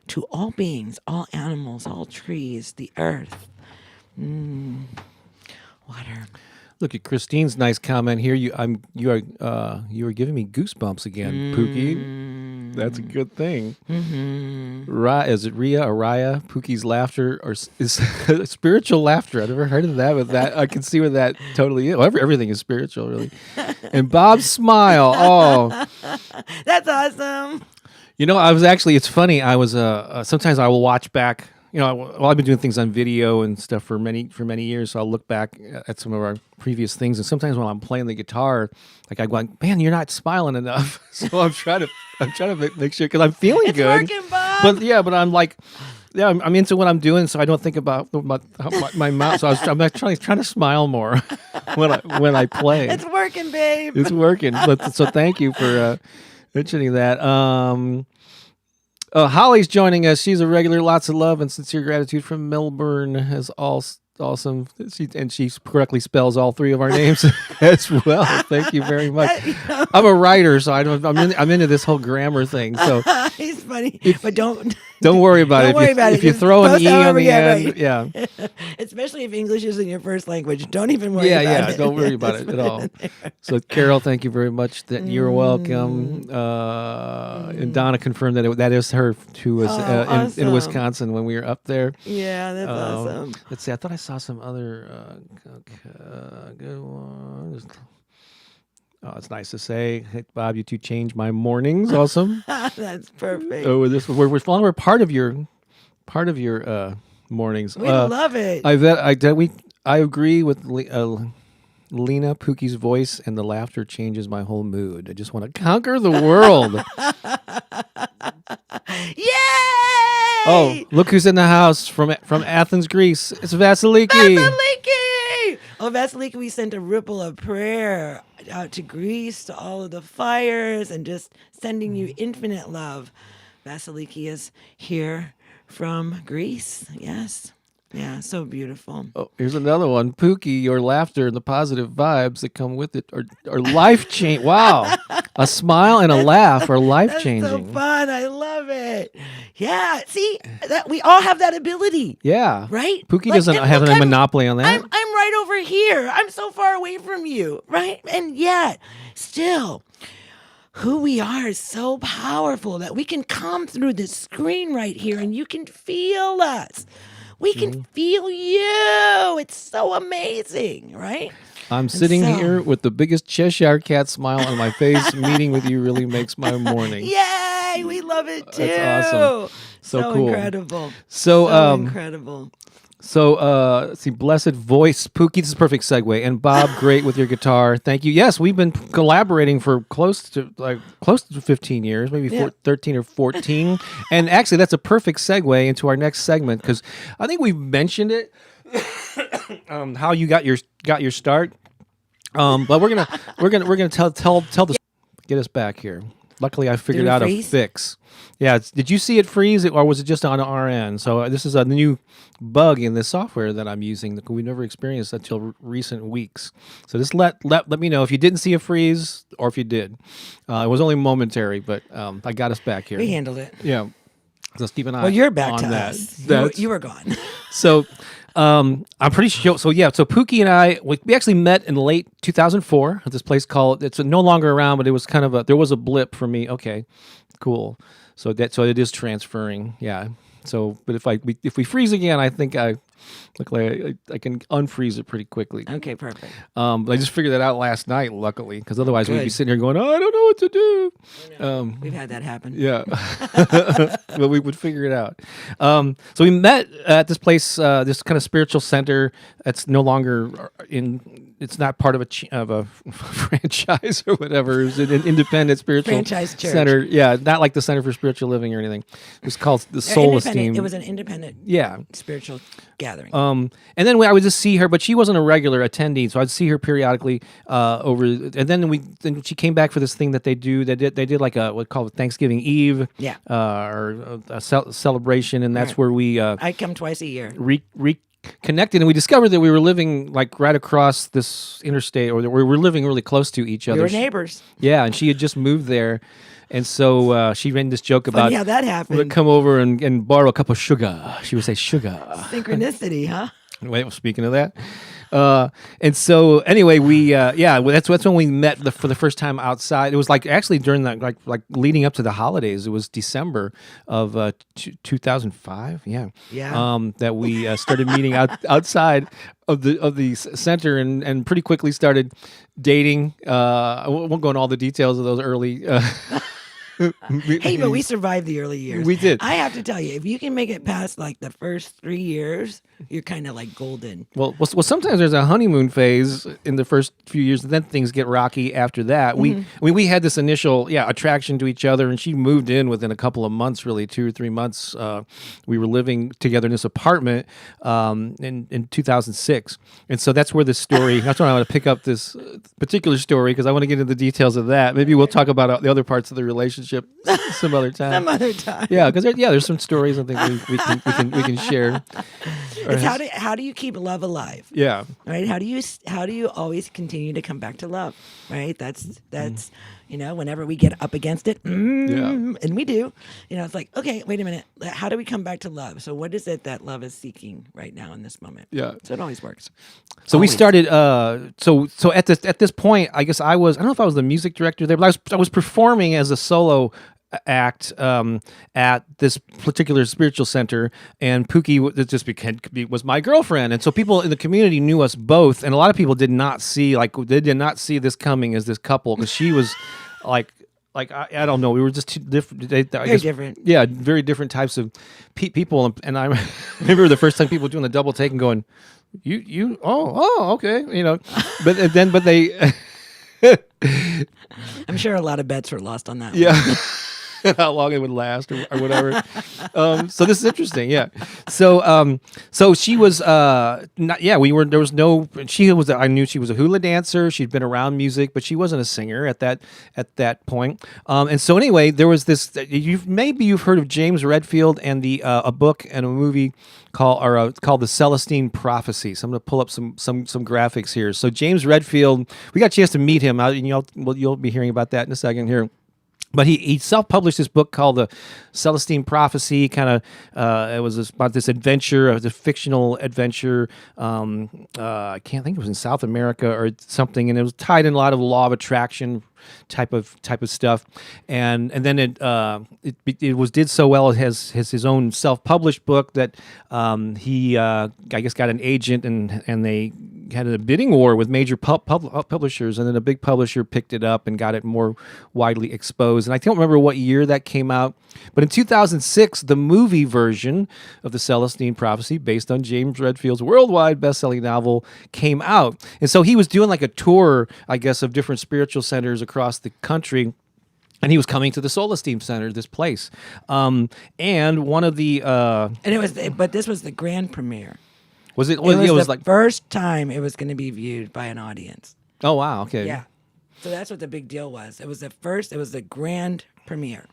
Speaker 3: to all beings, all animals, all trees, the earth. Water.
Speaker 2: Look at Christine's nice comment here. You are giving me goosebumps again, Pookie. That's a good thing. Is it Ria or Raya? Pookie's laughter is spiritual laughter. I've never heard of that, but that I can see what that totally is. Well, everything is spiritual, really. And Bob's smile. Oh,
Speaker 3: That's awesome.
Speaker 2: you know, I was actually. It's funny. I was sometimes I will watch back. You know, well, I've been doing things on video and stuff for many years. So I'll look back at some of our previous things, and sometimes when I'm playing the guitar, like I go, "Man, you're not smiling enough." So I'm trying to make sure because I'm feeling
Speaker 3: It's
Speaker 2: good.
Speaker 3: working, Bob.
Speaker 2: But I'm like, yeah, I'm into what I'm doing, so I don't think about my mouth. So I'm trying to smile more when I play.
Speaker 3: It's working, babe.
Speaker 2: It's working. So thank you for mentioning that. Holly's joining us. She's a regular. Lots of love and sincere gratitude from Melbourne. Is awesome. She correctly spells all three of our names as well. Thank you very much. I'm a writer, so I'm into this whole grammar thing. So
Speaker 3: He's funny, but don't
Speaker 2: worry about it.
Speaker 3: Don't worry about it.
Speaker 2: If you
Speaker 3: Just
Speaker 2: throw an
Speaker 3: post
Speaker 2: E on
Speaker 3: however
Speaker 2: the
Speaker 3: you
Speaker 2: end,
Speaker 3: write.
Speaker 2: yeah.
Speaker 3: Especially if English isn't your first language. Don't even worry about
Speaker 2: Yeah,
Speaker 3: it.
Speaker 2: don't worry about it at all. So, Carol, thank you very much. That you're welcome. And Donna confirmed that is her who was in
Speaker 3: awesome.
Speaker 2: Wisconsin when we were up there.
Speaker 3: Yeah, that's awesome.
Speaker 2: Let's see. I thought I saw some other good ones. Oh, it's nice to say, hey, Bob, you two changed my mornings. Awesome.
Speaker 3: That's perfect.
Speaker 2: Oh, we're part of your mornings.
Speaker 3: We love it.
Speaker 2: I agree with Lena. Pookie's voice and the laughter changes my whole mood. I just want to conquer the world.
Speaker 3: Yay!
Speaker 2: Oh, look who's in the house from Athens, Greece. It's Vasiliki.
Speaker 3: Vasiliki! Oh, Vasiliki, we sent a ripple of prayer out to Greece, to all of the fires, and just sending you infinite love. Vasiliki is here from Greece. Yes. Yeah, so beautiful.
Speaker 2: Oh, here's another one. Pookie, your laughter and the positive vibes that come with it are life changing. Wow. A smile and a laugh are life
Speaker 3: That's
Speaker 2: changing.
Speaker 3: so fun. I love it. Yeah. See, that we all have that ability.
Speaker 2: Yeah.
Speaker 3: Right?
Speaker 2: Pookie
Speaker 3: Like,
Speaker 2: doesn't
Speaker 3: and
Speaker 2: have
Speaker 3: look,
Speaker 2: any
Speaker 3: I'm-
Speaker 2: monopoly on that.
Speaker 3: I'm right over here. I'm so far away from you, right? And yet, still, who we are is so powerful that we can come through this screen right here and you can feel us. We can feel you. It's so amazing, right?
Speaker 2: I'm sitting
Speaker 3: so-
Speaker 2: here with the biggest Cheshire cat smile on my face. Meeting with you really makes my morning.
Speaker 3: Yay! We love it too.
Speaker 2: That's awesome. So cool.
Speaker 3: Incredible.
Speaker 2: So,
Speaker 3: Incredible.
Speaker 2: So, let's see, blessed voice, Pookie, this is a perfect segue, and Bob, great with your guitar. Thank you. Yes, we've been collaborating for close to 15 years, maybe 13 or 14, and actually, that's a perfect segue into our next segment because I think we've mentioned it, how you got your start, but we're gonna tell the get us back here. Luckily, I figured out a fix. Yeah, did you see it freeze, or was it just on our end? So this is a new bug in this software that I'm using that we never experienced until recent weeks. So just let me know if you didn't see a freeze or if you did. It was only momentary, but I got us back here.
Speaker 3: We handled it.
Speaker 2: Yeah. Let's keep an eye.
Speaker 3: Well, you're back
Speaker 2: on
Speaker 3: to
Speaker 2: that.
Speaker 3: us. You were gone.
Speaker 2: So I'm pretty sure. So Pookie and I, we actually met in late 2004 at this place called. It's no longer around, but it was kind of there was a blip for me. Okay, cool. So it is transferring. Yeah. So, but if we freeze again, I think I can unfreeze it pretty quickly.
Speaker 3: Okay, perfect.
Speaker 2: But I just figured that out last night, luckily, because otherwise we'd be sitting here going, oh, I don't know what to do.
Speaker 3: We've had that happen.
Speaker 2: Yeah, but we would figure it out. So we met at this place, this kind of spiritual center. It's no longer it's not part of a franchise or whatever. It's an independent spiritual
Speaker 3: Franchise church.
Speaker 2: center. Yeah, not like the Center for Spiritual Living or anything. It's called the Soul Esteem.
Speaker 3: It was an independent spiritual gathering.
Speaker 2: And then I would just see her, but she wasn't a regular attendee, so I'd see her periodically over. And then she came back for this thing that they do. They did like what's called Thanksgiving Eve,
Speaker 3: Yeah.
Speaker 2: or a celebration, and that's where we
Speaker 3: I come twice a year.
Speaker 2: connected, and we discovered that we were living like right across this interstate, or that we were living really close to each
Speaker 3: We
Speaker 2: other.
Speaker 3: were neighbors.
Speaker 2: Yeah, and she had just moved there, and so she made this joke about
Speaker 3: Funny how that
Speaker 2: would
Speaker 3: happened.
Speaker 2: come over and borrow a cup of sugar. She would say sugar.
Speaker 3: Synchronicity, huh?
Speaker 2: Wait, speaking of that, and so anyway, we well, that's when we met for the first time outside. It was like actually during that like leading up to the holidays. It was December of 2005. Yeah, that we started meeting outside of the center, and pretty quickly started dating. I won't go into all the details of those early.
Speaker 3: Hey, but we survived the early years.
Speaker 2: We did.
Speaker 3: I have to tell you, if you can make it past like the first 3 years, you're kind of like golden.
Speaker 2: Well, sometimes there's a honeymoon phase in the first few years, and then things get rocky after that. We had this initial attraction to each other, and she moved in within a couple of months, really 2 or 3 months. We were living together in this apartment in 2006, and so that's where this story. That's why I want to pick up this particular story because I want to get into the details of that. Maybe we'll talk about the other parts of the relationship some other time.
Speaker 3: Some other time.
Speaker 2: Yeah, because there's some stories I think we can share.
Speaker 3: It's how do you keep love alive?
Speaker 2: Yeah.
Speaker 3: Right? How do you always continue to come back to love? Right? That's whenever we get up against it, and we do, it's like, okay, wait a minute. How do we come back to love? So what is it that love is seeking right now in this moment?
Speaker 2: Yeah.
Speaker 3: So it always works.
Speaker 2: So we started. So at this point, I guess I don't know if I was the music director there, but I was performing as a solo act at this particular spiritual center, and Pooki was my girlfriend, and so people in the community knew us both, and a lot of people did not see this coming as this couple because she was like I don't know, we were just too different. Very
Speaker 3: different.
Speaker 2: Yeah, very different types of people, and I remember the first time people doing the double take and going, you okay, but they.
Speaker 3: I'm sure a lot of bets were lost on that one.
Speaker 2: Yeah. How long it would last or whatever. So this is interesting. Yeah. So she was I knew she was a hula dancer. She'd been around music, but she wasn't a singer at that point. And so anyway, there was this, you've heard of James Redfield and a book and a movie called the Celestine Prophecy. So I'm going to pull up some graphics here. So James Redfield, we got a chance to meet him out, and you'll be hearing about that in a second here. But he self-published this book called The Celestine Prophecy. Kind of, it was about this adventure, the fictional adventure. I can't think it was in South America or something, and it was tied in a lot of law of attraction type of stuff. And then it did so well. It has his own self-published book that he I guess got an agent, and they had a bidding war with major publishers, and then a big publisher picked it up and got it more widely exposed. And I don't remember what year that came out, but in 2006, the movie version of the Celestine Prophecy, based on James Redfield's worldwide best-selling novel, came out. And so he was doing like a tour, I guess, of different spiritual centers across the country. And he was coming to the Celestine Center, this place. And one of the...
Speaker 3: but this was the grand premiere.
Speaker 2: Was it?
Speaker 3: It was the
Speaker 2: like
Speaker 3: first time it was going to be viewed by an audience.
Speaker 2: Oh wow! Okay.
Speaker 3: Yeah. So that's what the big deal was. It was the grand premiere.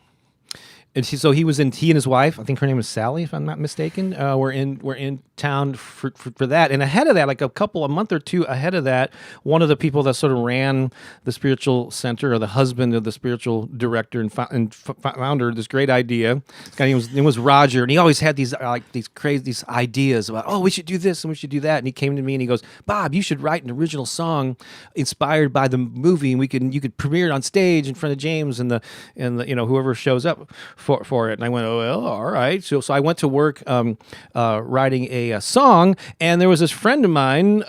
Speaker 2: And so he and his wife, I think her name was Sally, if I'm not mistaken, were in town for that. And ahead of that, like a month or two ahead of that, one of the people that sort of ran the spiritual center, or the husband of the spiritual director and founder, this great idea. This guy name was Roger, and he always had these crazy ideas about, we should do this and we should do that. And he came to me and he goes, Bob, you should write an original song inspired by the movie, and you could premiere it on stage in front of James and the whoever shows up for it. And I went, oh well, all right. So I went to work writing a song, and there was this friend of mine,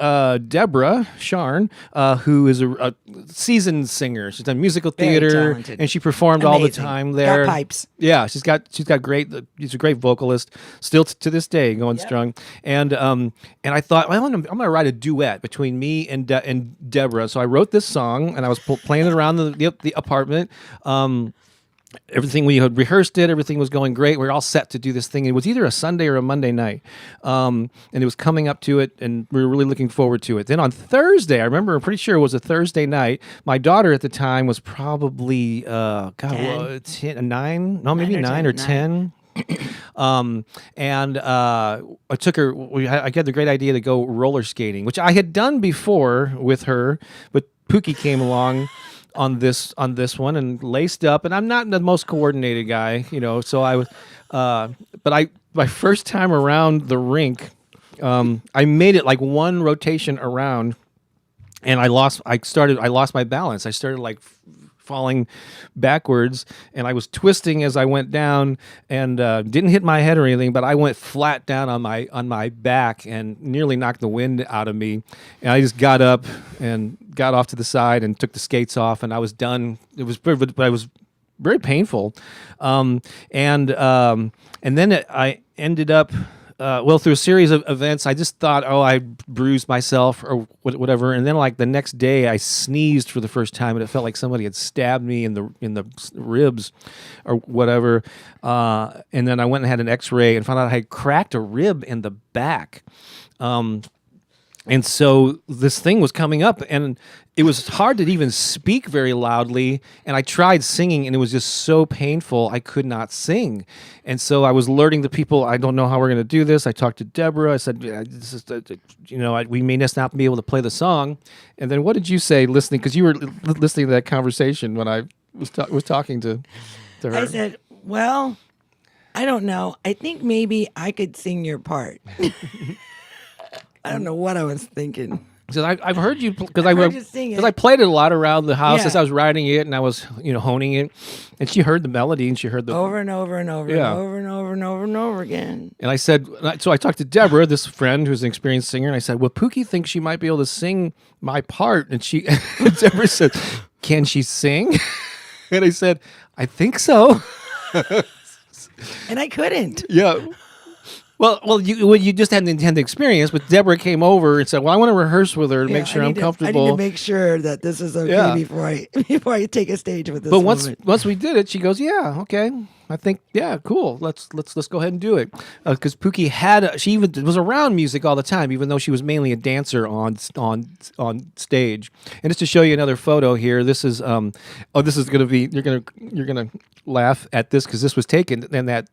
Speaker 2: Deborah Sharn, who is a seasoned singer. She's done musical theater, and she performed all the time there.
Speaker 3: Got pipes.
Speaker 2: Yeah, she's got great. She's a great vocalist, still to this day going strong. And I thought, well, I'm going to write a duet between me and Deborah. So I wrote this song, and I was playing it around the apartment. Everything, we had rehearsed it. Everything was going great. We were all set to do this thing. It was either a Sunday or a Monday night, and it was coming up to it, and we were really looking forward to it. Then on Thursday, I'm pretty sure it was a Thursday night. My daughter at the time was probably 10. 9, no, maybe 9 or 10. And I took her. I had the great idea to go roller skating, which I had done before with her, but Pookie came along on this one and laced up. And I'm not the most coordinated guy, So I was, but my first time around the rink, I made it like one rotation around, and I lost my balance. I started like falling backwards, and I was twisting as I went down, and didn't hit my head or anything, but I went flat down on my back and nearly knocked the wind out of me. And I just got up and got off to the side and took the skates off, and I was done. It was very painful, and then I ended up. Through a series of events, I just thought, I bruised myself or whatever. And then, like the next day, I sneezed for the first time, and it felt like somebody had stabbed me in the ribs, or whatever. And then I went and had an X-ray and found out I had cracked a rib in the back. And so this thing was coming up, and it was hard to even speak very loudly. And I tried singing, and it was just so painful, I could not sing. And so I was alerting the people, I don't know how we're going to do this. I talked to Deborah. I said, this is, we may not be able to play the song. And then what did you say listening? Because you were listening to that conversation when I was talking to her.
Speaker 3: I said, well, I don't know. I think maybe I could sing your part. I don't know what I was thinking.
Speaker 2: So I've heard you because
Speaker 3: I
Speaker 2: played it a lot around the house as
Speaker 3: Yeah.
Speaker 2: I was writing it, and I was honing it, and she heard the melody and she heard the
Speaker 3: over and over and over
Speaker 2: Yeah.
Speaker 3: and over and over and over and over again.
Speaker 2: And I said, so I talked to Deborah, this friend who's an experienced singer, and I said, well, Pookie thinks she might be able to sing my part, and Deborah said, can she sing? And I said, I think so.
Speaker 3: And I couldn't.
Speaker 2: Yeah. Well, you just had an intended experience, but Deborah came over and said, "Well, I want to rehearse with her to make sure I'm comfortable."
Speaker 3: I need to make sure that this is okay
Speaker 2: Yeah.
Speaker 3: before I take a stage with this.
Speaker 2: But
Speaker 3: woman.
Speaker 2: once we did it, she goes, "Yeah, okay, I think cool. Let's go ahead and do it." Because Pookie she even was around music all the time, even though she was mainly a dancer on stage. And just to show you another photo here, this is this is gonna be you're gonna laugh at this because this was taken in that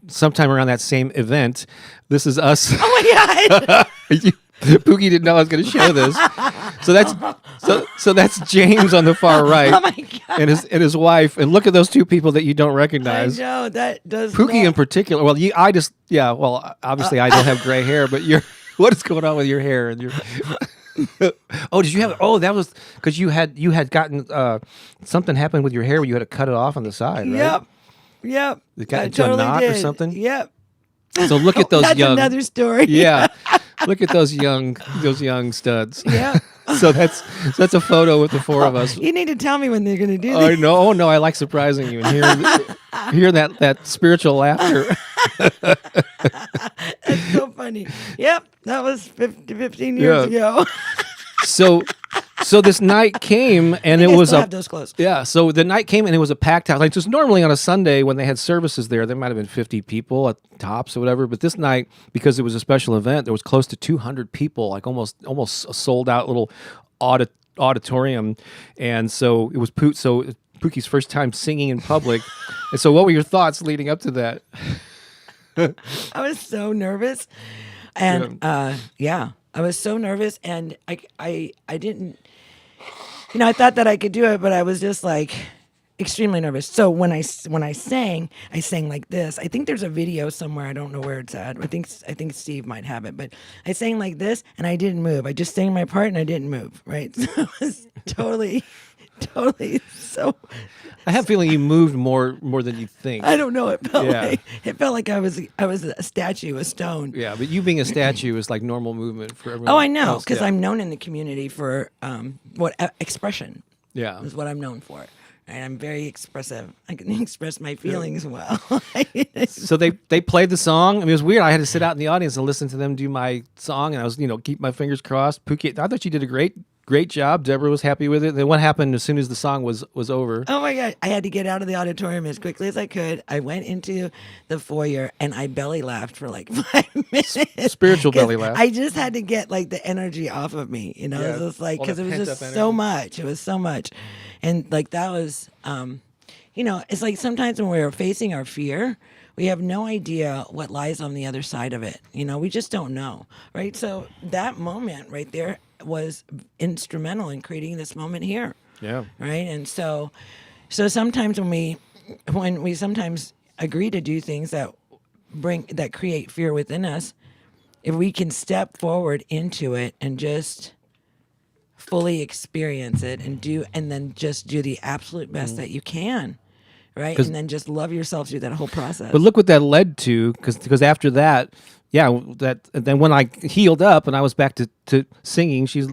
Speaker 2: sometime around that same event. This is us.
Speaker 3: Oh my God.
Speaker 2: Pookie didn't know I was going to show this. So that's James on the far right.
Speaker 3: Oh my God.
Speaker 2: And his wife. And look at those two people that you don't
Speaker 3: I
Speaker 2: recognize.
Speaker 3: know that does.
Speaker 2: Pookie
Speaker 3: not-
Speaker 2: in particular. Well, obviously I don't have gray hair, but what is going on with your hair and your did you have that was because you had gotten something happened with your hair where you had to cut it off on the side, right?
Speaker 3: Yep.
Speaker 2: It got
Speaker 3: I
Speaker 2: into a
Speaker 3: totally
Speaker 2: knot or
Speaker 3: did.
Speaker 2: something?
Speaker 3: Yep.
Speaker 2: So look at those
Speaker 3: That's
Speaker 2: young
Speaker 3: another story.
Speaker 2: Yeah. Look at those young studs.
Speaker 3: Yeah.
Speaker 2: So that's a photo with the four of us.
Speaker 3: You need to tell me when they're going to do
Speaker 2: Oh
Speaker 3: this.
Speaker 2: no! Oh no! I like surprising you and hearing that spiritual laughter.
Speaker 3: That's so funny. Yep. That was 15 years ago.
Speaker 2: So this night came and it
Speaker 3: I
Speaker 2: was
Speaker 3: still
Speaker 2: a
Speaker 3: have those clothes.
Speaker 2: yeah. So the night came and it was a packed house. Like just normally on a Sunday when they had services there might have been 50 people at tops or whatever. But this night, because it was a special event, there was close to 200 people, like almost a sold out little auditorium. And so it was Pookie's first time singing in public. And so what were your thoughts leading up to that?
Speaker 3: I was so nervous. And I was so nervous, and I didn't, I thought that I could do it, but I was just like extremely nervous. So when I sang like this. I think there's a video somewhere. I don't know where it's at. I think Steve might have it, but I sang like this, and I didn't move. I just sang my part, and I didn't move. Right? So it was totally so.
Speaker 2: I have a feeling you moved more than you think.
Speaker 3: I don't know. It felt like I was a statue, a stone.
Speaker 2: Yeah, but you being a statue is like normal movement for everyone.
Speaker 3: Oh, I know,
Speaker 2: else,
Speaker 3: because
Speaker 2: yeah.
Speaker 3: I'm known in the community for expression.
Speaker 2: Yeah.
Speaker 3: Is what I'm known for, and I'm very expressive. I can express my feelings well.
Speaker 2: So they played the song. I mean, it was weird. I had to sit out in the audience and listen to them do my song, and I was keep my fingers crossed. Pookie, I thought you did a great job. Deborah was happy with it. Then what happened as soon as the song was over?
Speaker 3: Oh my God. I had to get out of the auditorium as quickly as I could. I went into the foyer and I belly laughed for like 5 minutes.
Speaker 2: Spiritual belly laugh.
Speaker 3: I just had to get like the energy off of me,
Speaker 2: Yeah,
Speaker 3: it was just like,
Speaker 2: all
Speaker 3: because
Speaker 2: that
Speaker 3: it was just
Speaker 2: pent-up
Speaker 3: so
Speaker 2: energy.
Speaker 3: much. It was so much. And like that was, it's like sometimes when we're facing our fear, We have no idea what lies on the other side of it. We just don't know, right? So that moment right there was instrumental in creating this moment here.
Speaker 2: Yeah.
Speaker 3: Right. And so sometimes when we sometimes agree to do things that create fear within us, if we can step forward into it and just fully experience it and then just do the absolute best that you can, right? And then just love yourself through that whole process.
Speaker 2: But look what that led to, because after that, then when I healed up and I was back to singing, she's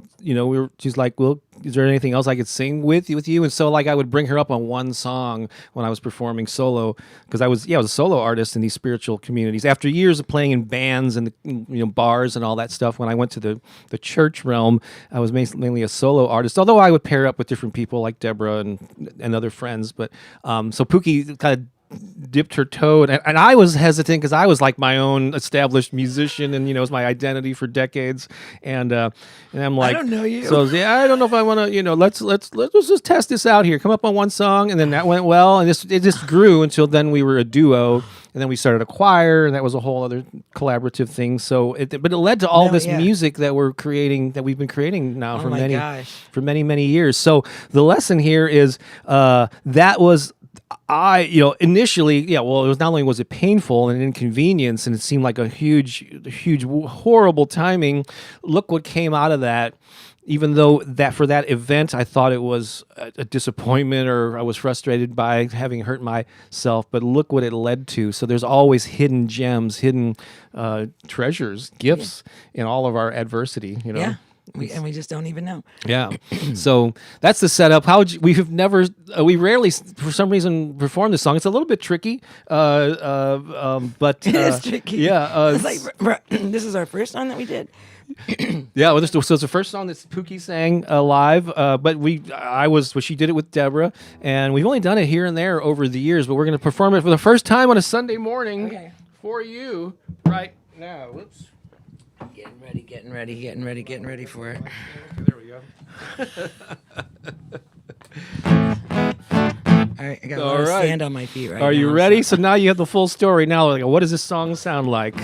Speaker 2: like, well, is there anything else I could sing with you? And so like I would bring her up on one song when I was performing solo, because I was a solo artist in these spiritual communities. After years of playing in bands and bars and all that stuff, when I went to the church realm, I was mainly a solo artist. Although I would pair up with different people like Deborah and other friends. But so Pooki kind of dipped her toe, and I was hesitant because I was like my own established musician, and it was my identity for decades, and I'm like,
Speaker 3: I don't know you,
Speaker 2: so I don't know if I want to, let's just test this out here. Come up on one song, and then that went well, and it just grew until then we were a duo, and then we started a choir, and that was a whole other collaborative thing. So, but it led to all this music that we've been creating now for many years. So the lesson here is that was. Initially, it was not only was it painful and an inconvenience, and it seemed like a huge, horrible timing. Look what came out of that. Even though that for that event, I thought it was a disappointment, or I was frustrated by having hurt myself. But look what it led to. So there's always hidden gems, hidden treasures, gifts in all of our adversity.
Speaker 3: Yeah. We just don't even know.
Speaker 2: Yeah. So that's the setup. We rarely, for some reason, perform this song. It's a little bit tricky. But
Speaker 3: it is tricky.
Speaker 2: Yeah.
Speaker 3: It's like, this is our first song that we did.
Speaker 2: Yeah. Well, so it's the first song that Pooki sang live. But she did it with Deborah, and we've only done it here and there over the years. But we're going to perform it for the first time on a Sunday morning for you right now. Whoops.
Speaker 3: Getting ready for it.
Speaker 2: There we go.
Speaker 3: All right, I got a lot of sand on my feet right now.
Speaker 2: Are you ready? So now you have the full story. Now, like, what does this song sound like?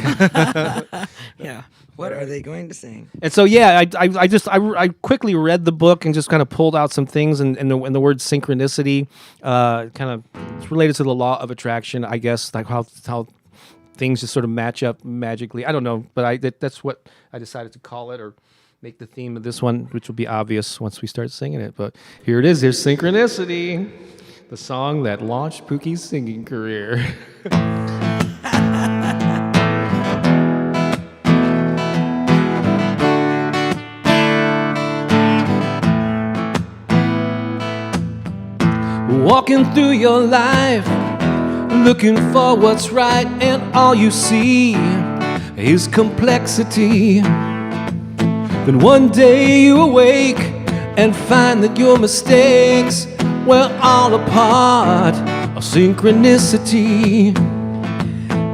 Speaker 3: Yeah. What are they going to sing?
Speaker 2: And so, I quickly read the book and just kind of pulled out some things, and the word synchronicity, it's related to the law of attraction, I guess, like how things just sort of match up magically. I don't know, but that's what I decided to call it, or make the theme of this one, which will be obvious once we start singing it. But here it is. Here's Synchronicity, the song that launched Pooki's singing career. Walking through your life, looking for what's right, and all you see is complexity. Then one day you awake and find that your mistakes were all a part of synchronicity.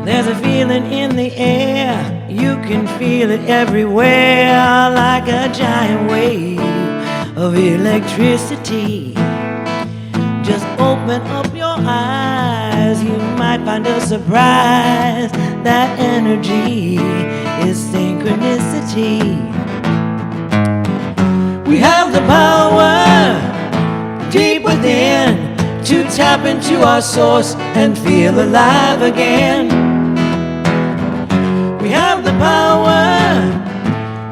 Speaker 1: There's a feeling in the air, you can feel it everywhere, like a giant wave of electricity. Just open up your eyes, you might find a surprise. That energy is synchronicity. We have the power deep within to tap into our source and feel alive again. We have the power,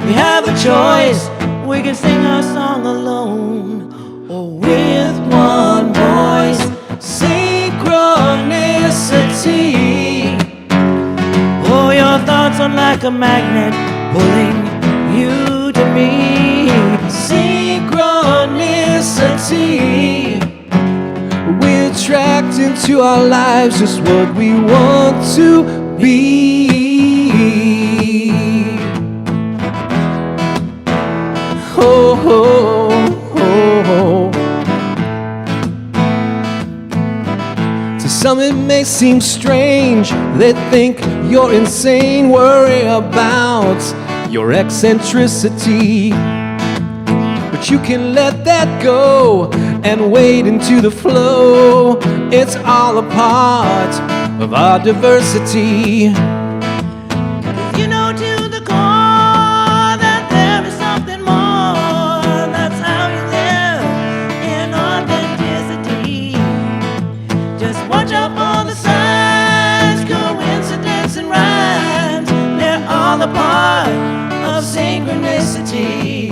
Speaker 1: we have a choice. We can sing our song alone or with one voice. Synchronicity. Oh, your thoughts are like a magnet pulling you to me. Synchronicity.
Speaker 2: We attract into our lives just what we want to be. Oh, oh, oh, oh. To some it may seem strange, they think you're insane. Worry about your eccentricity, but you can let that go and wade into the flow It's all a part of our diversity.
Speaker 3: You know to the core that there is something more. That's how you live in authenticity. Just watch out for the signs, coincidence and rhymes. They're all a part of synchronicity.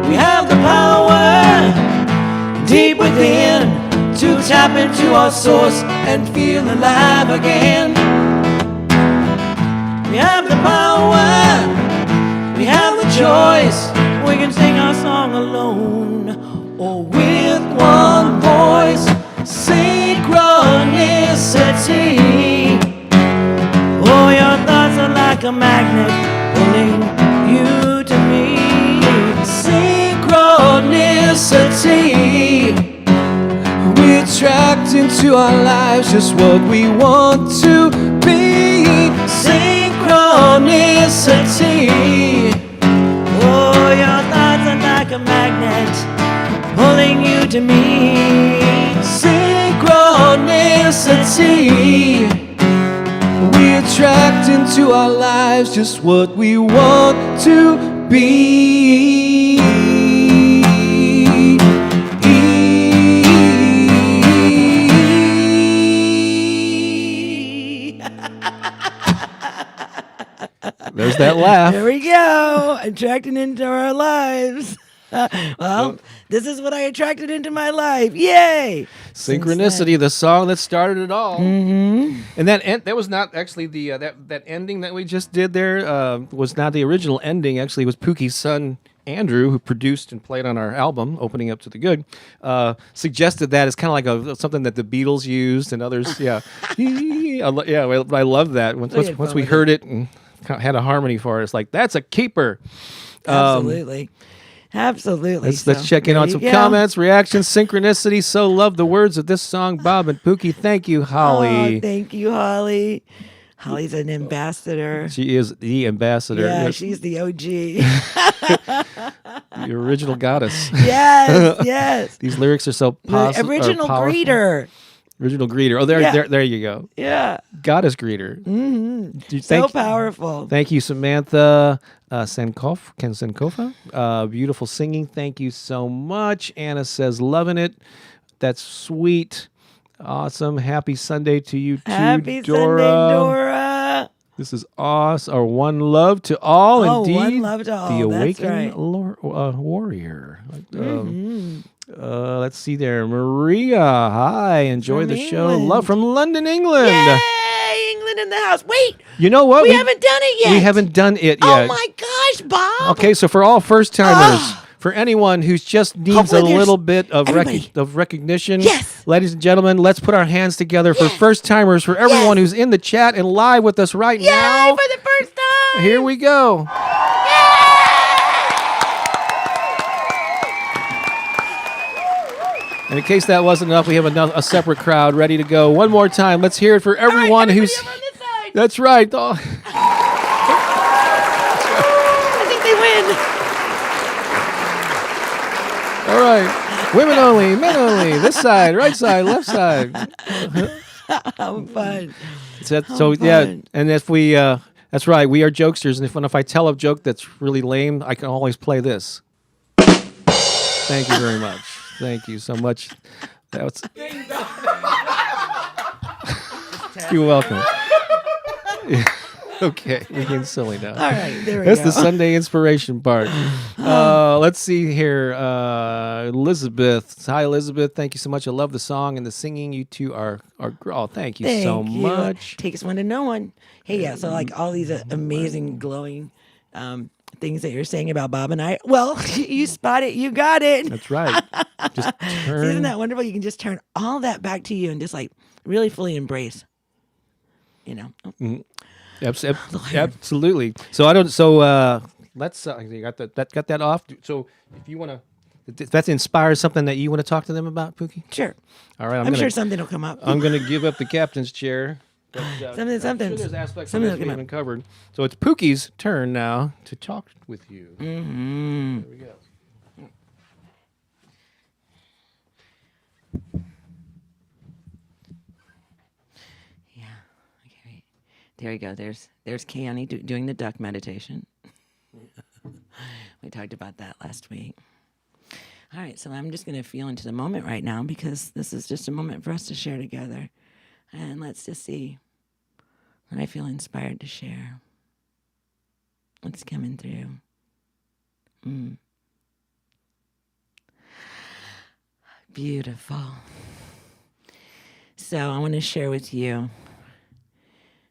Speaker 3: We have the power deep within to tap into our source and feel alive again. We have the power, we have the choice. We can sing our song alone or with one voice. Synchronicity. Oh, your thoughts are like a magnet pulling you to me. Synchronicity.
Speaker 2: We attract into our lives just what we want to be.
Speaker 3: Synchronicity. Oh, your thoughts are like a magnet pulling you to me. Synchronicity.
Speaker 2: We attract into our lives just what we want to be. There's that laugh.
Speaker 3: There we go. Attracting into our lives. Well, this is what I attracted into my life. Yay!
Speaker 2: Synchronicity, the song that started it all.
Speaker 3: Mm-hmm.
Speaker 2: And that was not actually the that ending that we just did there was not the original ending. Actually, it was Pooki's son Andrew, who produced and played on our album, Opening Up to the Good, suggested that as kind of like something that the Beatles used and others. Yeah, I love that. Once we heard it and had a harmony for it, it's like that's a keeper.
Speaker 3: Absolutely. Absolutely.
Speaker 2: Let's check in on some comments, reactions, synchronicity. So love the words of this song, Bob and Pooki. Thank you, Holly.
Speaker 3: Oh, thank you, Holly. Holly's an ambassador.
Speaker 2: She is the ambassador.
Speaker 3: Yeah, she's the OG.
Speaker 2: The original goddess.
Speaker 3: Yes, yes.
Speaker 2: These lyrics are so
Speaker 3: The original greeter.
Speaker 2: Original greeter. Oh, there you go.
Speaker 3: Yeah.
Speaker 2: Goddess greeter.
Speaker 3: Mm-hmm. So powerful.
Speaker 2: Thank you, Samantha Sankofa. Beautiful singing. Thank you so much. Anna says, loving it. That's sweet. Awesome. Happy Sunday to you too,
Speaker 3: Happy
Speaker 2: Dora.
Speaker 3: Sunday, Dora.
Speaker 2: This is awesome. Or one love to all.
Speaker 3: Oh,
Speaker 2: indeed.
Speaker 3: one love to all.
Speaker 2: The
Speaker 3: That's
Speaker 2: awakened
Speaker 3: right.
Speaker 2: warrior. Let's see there. Maria, hi. Enjoy
Speaker 3: From
Speaker 2: the show.
Speaker 3: England.
Speaker 2: Love from London, England.
Speaker 3: Yay, England in the house. Wait.
Speaker 2: You know what?
Speaker 3: We haven't done it yet.
Speaker 2: We haven't done it yet.
Speaker 3: Oh, my gosh, Bob.
Speaker 2: Okay, so for all first timers, for anyone who's just needs
Speaker 3: Hopefully
Speaker 2: a
Speaker 3: there's
Speaker 2: little bit of
Speaker 3: everybody.
Speaker 2: recognition,
Speaker 3: Yes.
Speaker 2: ladies and gentlemen, let's put our hands together for first timers, for everyone who's in the chat and live with us right
Speaker 3: Yay,
Speaker 2: now.
Speaker 3: for the first time.
Speaker 2: Here we go. And in case that wasn't enough, we have a separate crowd ready to go. One more time. Let's hear it for everyone who's...
Speaker 3: Up on this side.
Speaker 2: That's right. Oh.
Speaker 3: I think they win.
Speaker 2: All right. Women only, men only. This side, right side, left side.
Speaker 3: How fun.
Speaker 2: Yeah, and if we... that's right. We are jokesters, and if I tell a joke that's really lame, I can always play this. Thank you very much. Thank you so much. That's You're welcome. Okay, we're getting silly now.
Speaker 3: All right, there we
Speaker 2: That's
Speaker 3: go.
Speaker 2: the Sunday inspiration part. Let's see here. Elizabeth. Hi, Elizabeth. Thank you so much. I love the song and the singing. You two are oh, thank you so much.
Speaker 3: Takes one to know one. Hey, yeah, so like all these amazing glowing things that you're saying about Bob and I. Well, you spot it. You got it.
Speaker 2: That's right. Just turn.
Speaker 3: Isn't that wonderful? You can just turn all that back to you and just like really fully embrace. You know.
Speaker 2: Absolutely. So I don't. So let's. You got that off. So if you want to, if that inspires something that you want to talk to them about, Pooki.
Speaker 3: Sure.
Speaker 2: All right.
Speaker 3: I'm sure something will come up.
Speaker 2: I'm going to give up the captain's chair. But,
Speaker 3: something.
Speaker 2: I'm sure there's aspects
Speaker 3: something
Speaker 2: of this we haven't covered. So it's Pooki's turn now to talk with you.
Speaker 3: Mm-hmm.
Speaker 2: There we go.
Speaker 3: There you go. There's Keani doing the duck meditation. We talked about that last week. All right, so I'm just going to feel into the moment right now because this is just a moment for us to share together. And let's just see what I feel inspired to share. What's coming through? Beautiful. So I want to share with you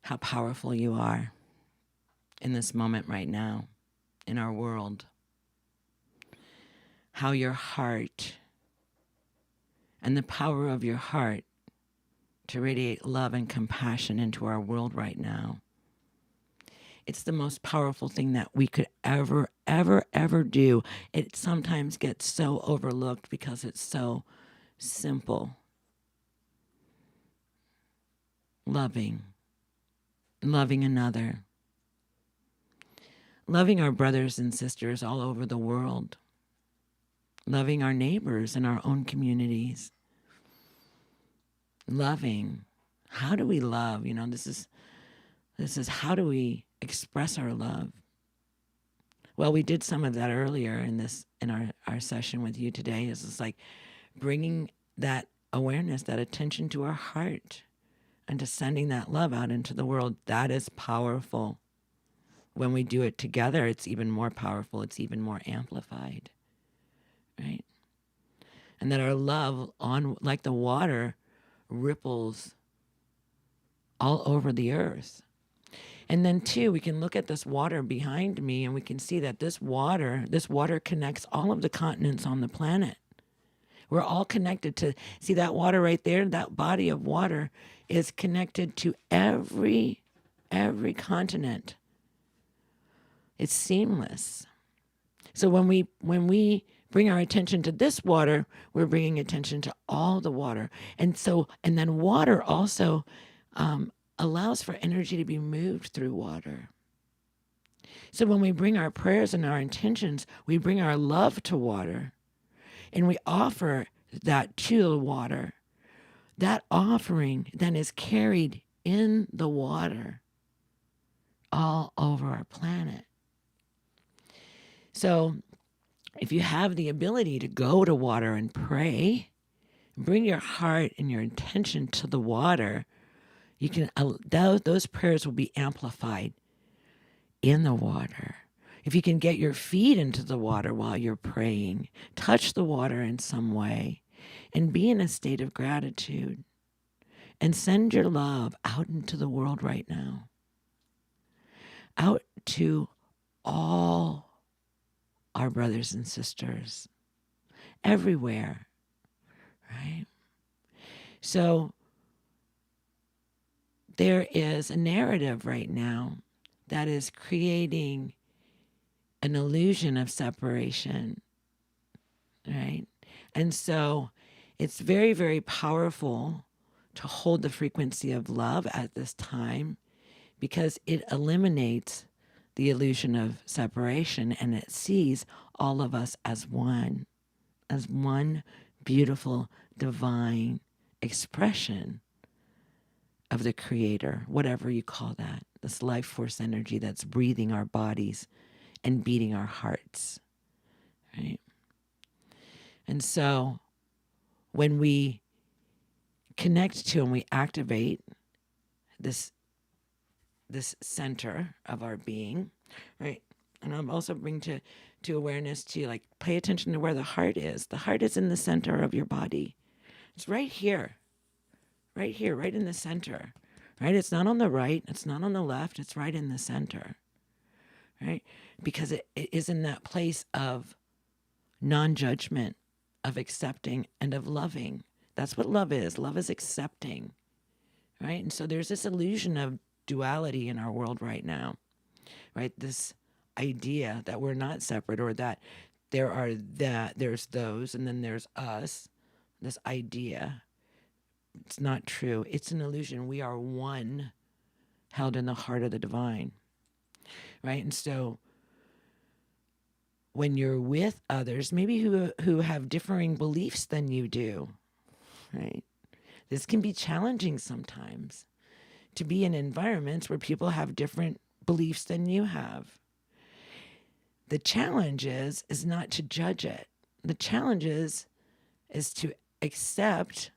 Speaker 3: how powerful you are in this moment right now in our world. How your heart and the power of your heart to radiate love and compassion into our world right now. It's the most powerful thing that we could ever, ever, ever do. It sometimes gets so overlooked because it's so simple. Loving another. Loving our brothers and sisters all over the world. Loving our neighbors in our own communities. Loving. How do we love? You know, this is how do we express our love? Well, we did some of that earlier in our session with you today. It's like bringing that awareness, that attention to our heart and to sending that love out into the world. That is powerful. When we do it together, it's even more powerful. It's even more amplified, right? And that our love, like the water, ripples all over the earth. And then too, we can look at this water behind me and we can see that this water connects all of the continents on the planet. We're all connected to, see that water right there, that body of water is connected to every continent. It's seamless. So when we bring our attention to this water, we're bringing attention to all the water. And then water also allows for energy to be moved through water. So when we bring our prayers and our intentions, we bring our love to water and we offer that to the water. That offering then is carried in the water all over our planet. So if you have the ability to go to water and pray, bring your heart and your intention to the water, you can those prayers will be amplified in the water. If you can get your feet into the water while you're praying, touch the water in some way, and be in a state of gratitude, and send your love out into the world right now, out to all our brothers and sisters everywhere, right? So there is a narrative right now that is creating an illusion of separation, right? And so it's very, very powerful to hold the frequency of love at this time because it eliminates the illusion of separation and it sees all of us as one beautiful, divine expression of the Creator, whatever you call that, this life force energy that's breathing our bodies and beating our hearts, right? And so when we connect to and we activate this center of our being, right? And I'll also bring to awareness to like pay attention to where the heart is. The heart is in the center of your body. It's right here, right in the center, right? It's not on the right. It's not on the left. It's right in the center, right? Because it is in that place of non-judgment, of accepting and of loving. That's what love is. Love is accepting, right? And so there's this illusion of duality in our world right now, right? This idea that we're not separate or that there's those and then there's us, this idea. It's not true. It's an illusion. We are one held in the heart of the divine, right? And so when you're with others, maybe who have differing beliefs than you do, right? This can be challenging sometimes to be in environments where people have different beliefs than you have. The challenge is not to judge it. The challenge is to accept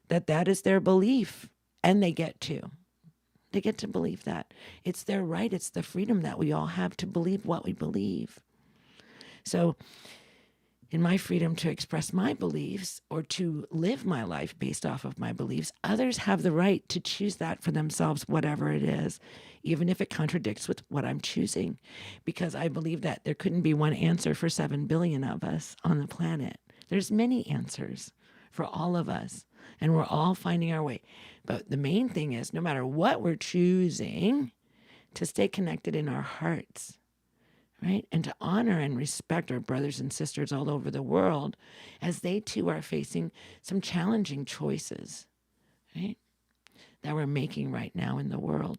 Speaker 3: that is their belief, and they get to believe that. It's their right. It's the freedom that we all have to believe what we believe. So in my freedom to express my beliefs or to live my life based off of my beliefs, others have the right to choose that for themselves, whatever it is, even if it contradicts with what I'm choosing, because I believe that there couldn't be one answer for 7 billion of us on the planet. There's many answers for all of us, and we're all finding our way. But the main thing is, no matter what we're choosing, to stay connected in our hearts, right? And to honor and respect our brothers and sisters all over the world as they too are facing some challenging choices, right? That we're making right now in the world.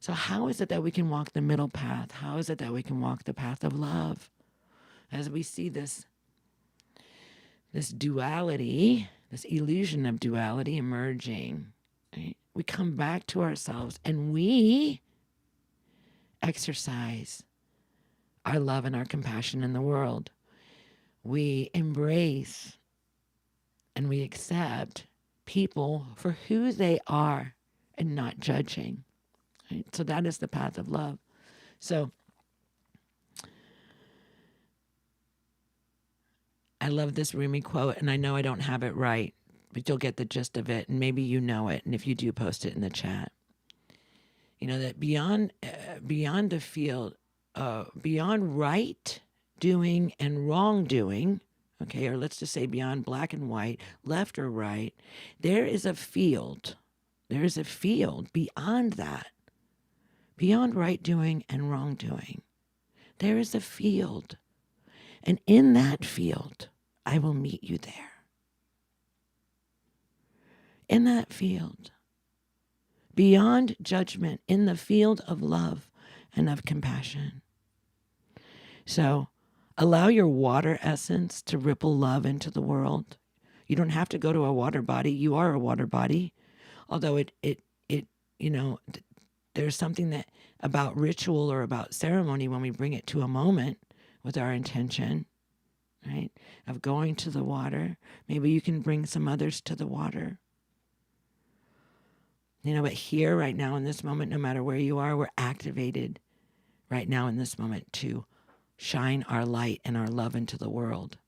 Speaker 3: So how is it that we can walk the middle path? How is it that we can walk the path of love? As we see this duality, this illusion of duality emerging, right? We come back to ourselves and we exercise our love and our compassion in the world. We embrace and we accept people for who they are and not judging. Right? So that is the path of love. So I love this Rumi quote, and I know I don't have it right, but you'll get the gist of it, and maybe you know it, and if you do, post it in the chat. You know, that beyond the field, beyond right doing and wrongdoing, okay, or let's just say beyond black and white, left or right, there is a field. There is a field beyond that. Beyond right doing and wrongdoing, there is a field. And in that field, I will meet you there. In that field, beyond judgment, in the field of love and of compassion. So allow your water essence to ripple love into the world. You don't have to go to a water body. You are a water body. Although it you know, there's something that about ritual or about ceremony when we bring it to a moment with our intention, right, of going to the water. Maybe you can bring some others to the water. You know, but here, right now, in this moment, no matter where you are, we're activated right now in this moment to shine our light and our love into the world,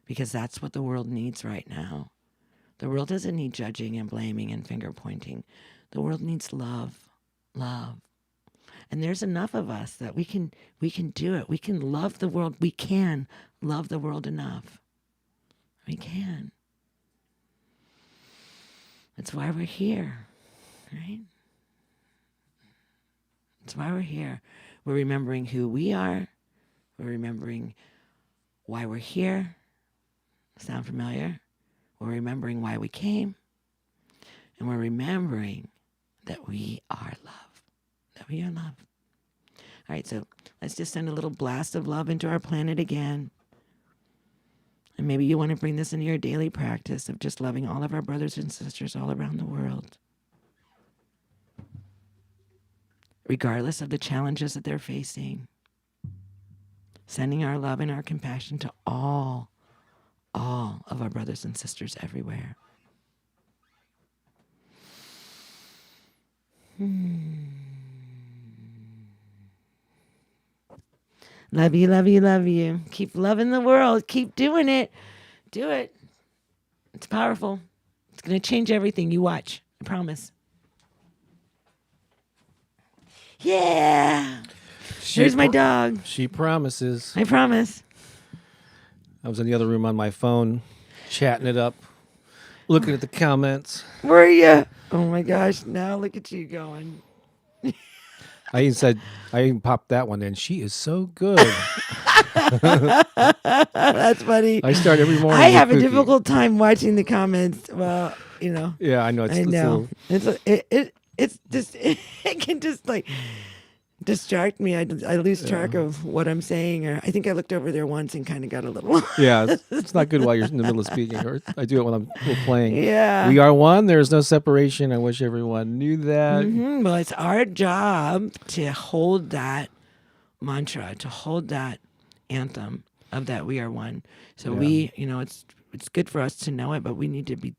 Speaker 3: because that's what the world needs right now. The world doesn't need judging and blaming and finger pointing. The world needs love, love. And there's enough of us that we can do it. We can love the world. We can love the world enough. We can. That's why we're here, right? That's why we're here. We're remembering who we are. We're remembering why we're here. Sound familiar? We're remembering why we came. And we're remembering that we are love. That we are love. All right, so let's just send a little blast of love into our planet again. And maybe you want to bring this into your daily practice of just loving all of our brothers and sisters all around the world, regardless of the challenges that they're facing. Sending our love and our compassion to all of our brothers and sisters everywhere. Love you, love you, love you. Keep loving the world. Keep doing it. Do it. It's powerful. It's going to change everything. You watch. I promise. Yeah. Here's my dog.
Speaker 2: She promises.
Speaker 3: I promise.
Speaker 2: I was in the other room on my phone, chatting it up, looking at the comments.
Speaker 3: Were you? Oh my gosh. Now look at you going.
Speaker 2: I even popped that one in. She is so good.
Speaker 3: That's funny.
Speaker 2: I start every morning.
Speaker 3: I have a
Speaker 2: Pooki.
Speaker 3: difficult time watching the comments. Well, you know.
Speaker 2: Yeah, I know.
Speaker 3: I know. It's just it can just like distract me. I lose track of what I'm saying. Or I think I looked over there once and kind of got a little.
Speaker 2: Yeah, it's not good while you're in the middle of speaking. Or I do it when I'm playing.
Speaker 3: Yeah.
Speaker 2: We are one. There is no separation. I wish everyone knew that.
Speaker 3: Well, it's our job to hold that mantra, to hold that anthem of that we are one. So we, it's good for us to know it, but we need to be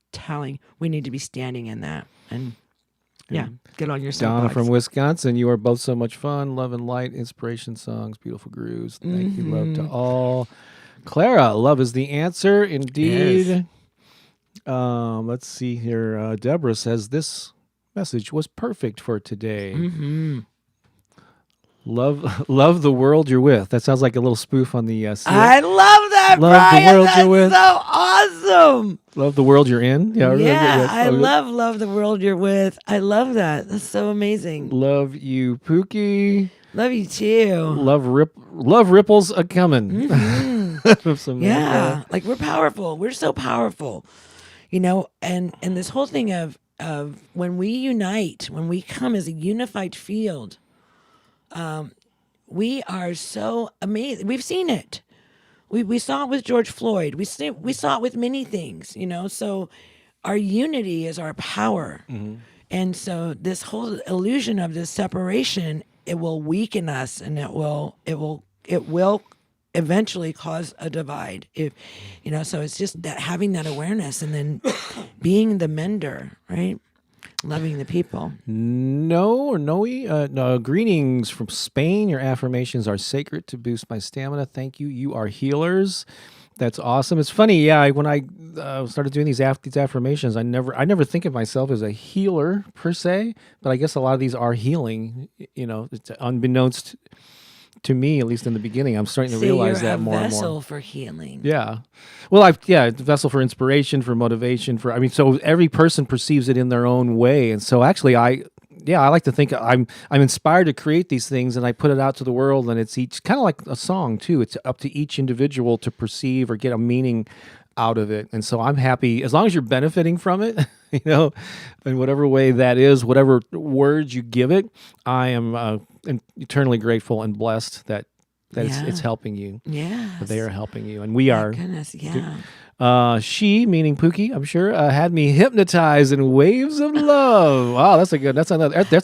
Speaker 3: we need to be standing in that. And get on your
Speaker 2: Donna
Speaker 3: soapbox.
Speaker 2: from Wisconsin, you are both so much fun. Love and light, inspiration songs, beautiful grooves. Thank you, love to all. Clara, love is the answer, indeed. Let's see here. Deborah says this message was perfect for today. Love the world you're with. That sounds like a little spoof on the.
Speaker 3: I love that,
Speaker 2: love
Speaker 3: Brian.
Speaker 2: the world
Speaker 3: That's
Speaker 2: you're with.
Speaker 3: so awesome.
Speaker 2: Love the world you're in. Yeah,
Speaker 3: I love the world you're with. I love that. That's so amazing.
Speaker 2: Love you, Pookie.
Speaker 3: Love you too.
Speaker 2: Love ripples a coming.
Speaker 3: Yeah, like we're powerful. We're so powerful, and this whole thing of when we unite, when we come as a unified field, we are so amazing. We've seen it. We saw it with George Floyd. We saw it with many things, So our unity is our power. And so this whole illusion of this separation, it will weaken us, and it will eventually cause a divide. So it's just that having that awareness and then being the mender, right? Loving the people.
Speaker 2: No, greetings from Spain. Your affirmations are sacred to boost my stamina. Thank you. You are healers. That's awesome. It's funny, yeah. When I started doing these affirmations, I never think of myself as a healer per se, but I guess a lot of these are healing. It's unbeknownst to me, at least in the beginning. I'm starting to realize that more and more.
Speaker 3: Vessel for healing.
Speaker 2: Yeah. Well, vessel for inspiration, for motivation, so every person perceives it in their own way. And so actually I like to think I'm inspired to create these things, and I put it out to the world, and it's each kind of like a song too. It's up to each individual to perceive or get a meaning out of it. And so I'm happy as long as you're benefiting from it, in whatever way that is, whatever words you give it. I am eternally grateful and blessed that it's helping you.
Speaker 3: Yeah.
Speaker 2: They are helping you, and we are.
Speaker 3: Goodness, yeah.
Speaker 2: She, meaning Pookie, I'm sure, had me hypnotized in waves of love. Wow, that's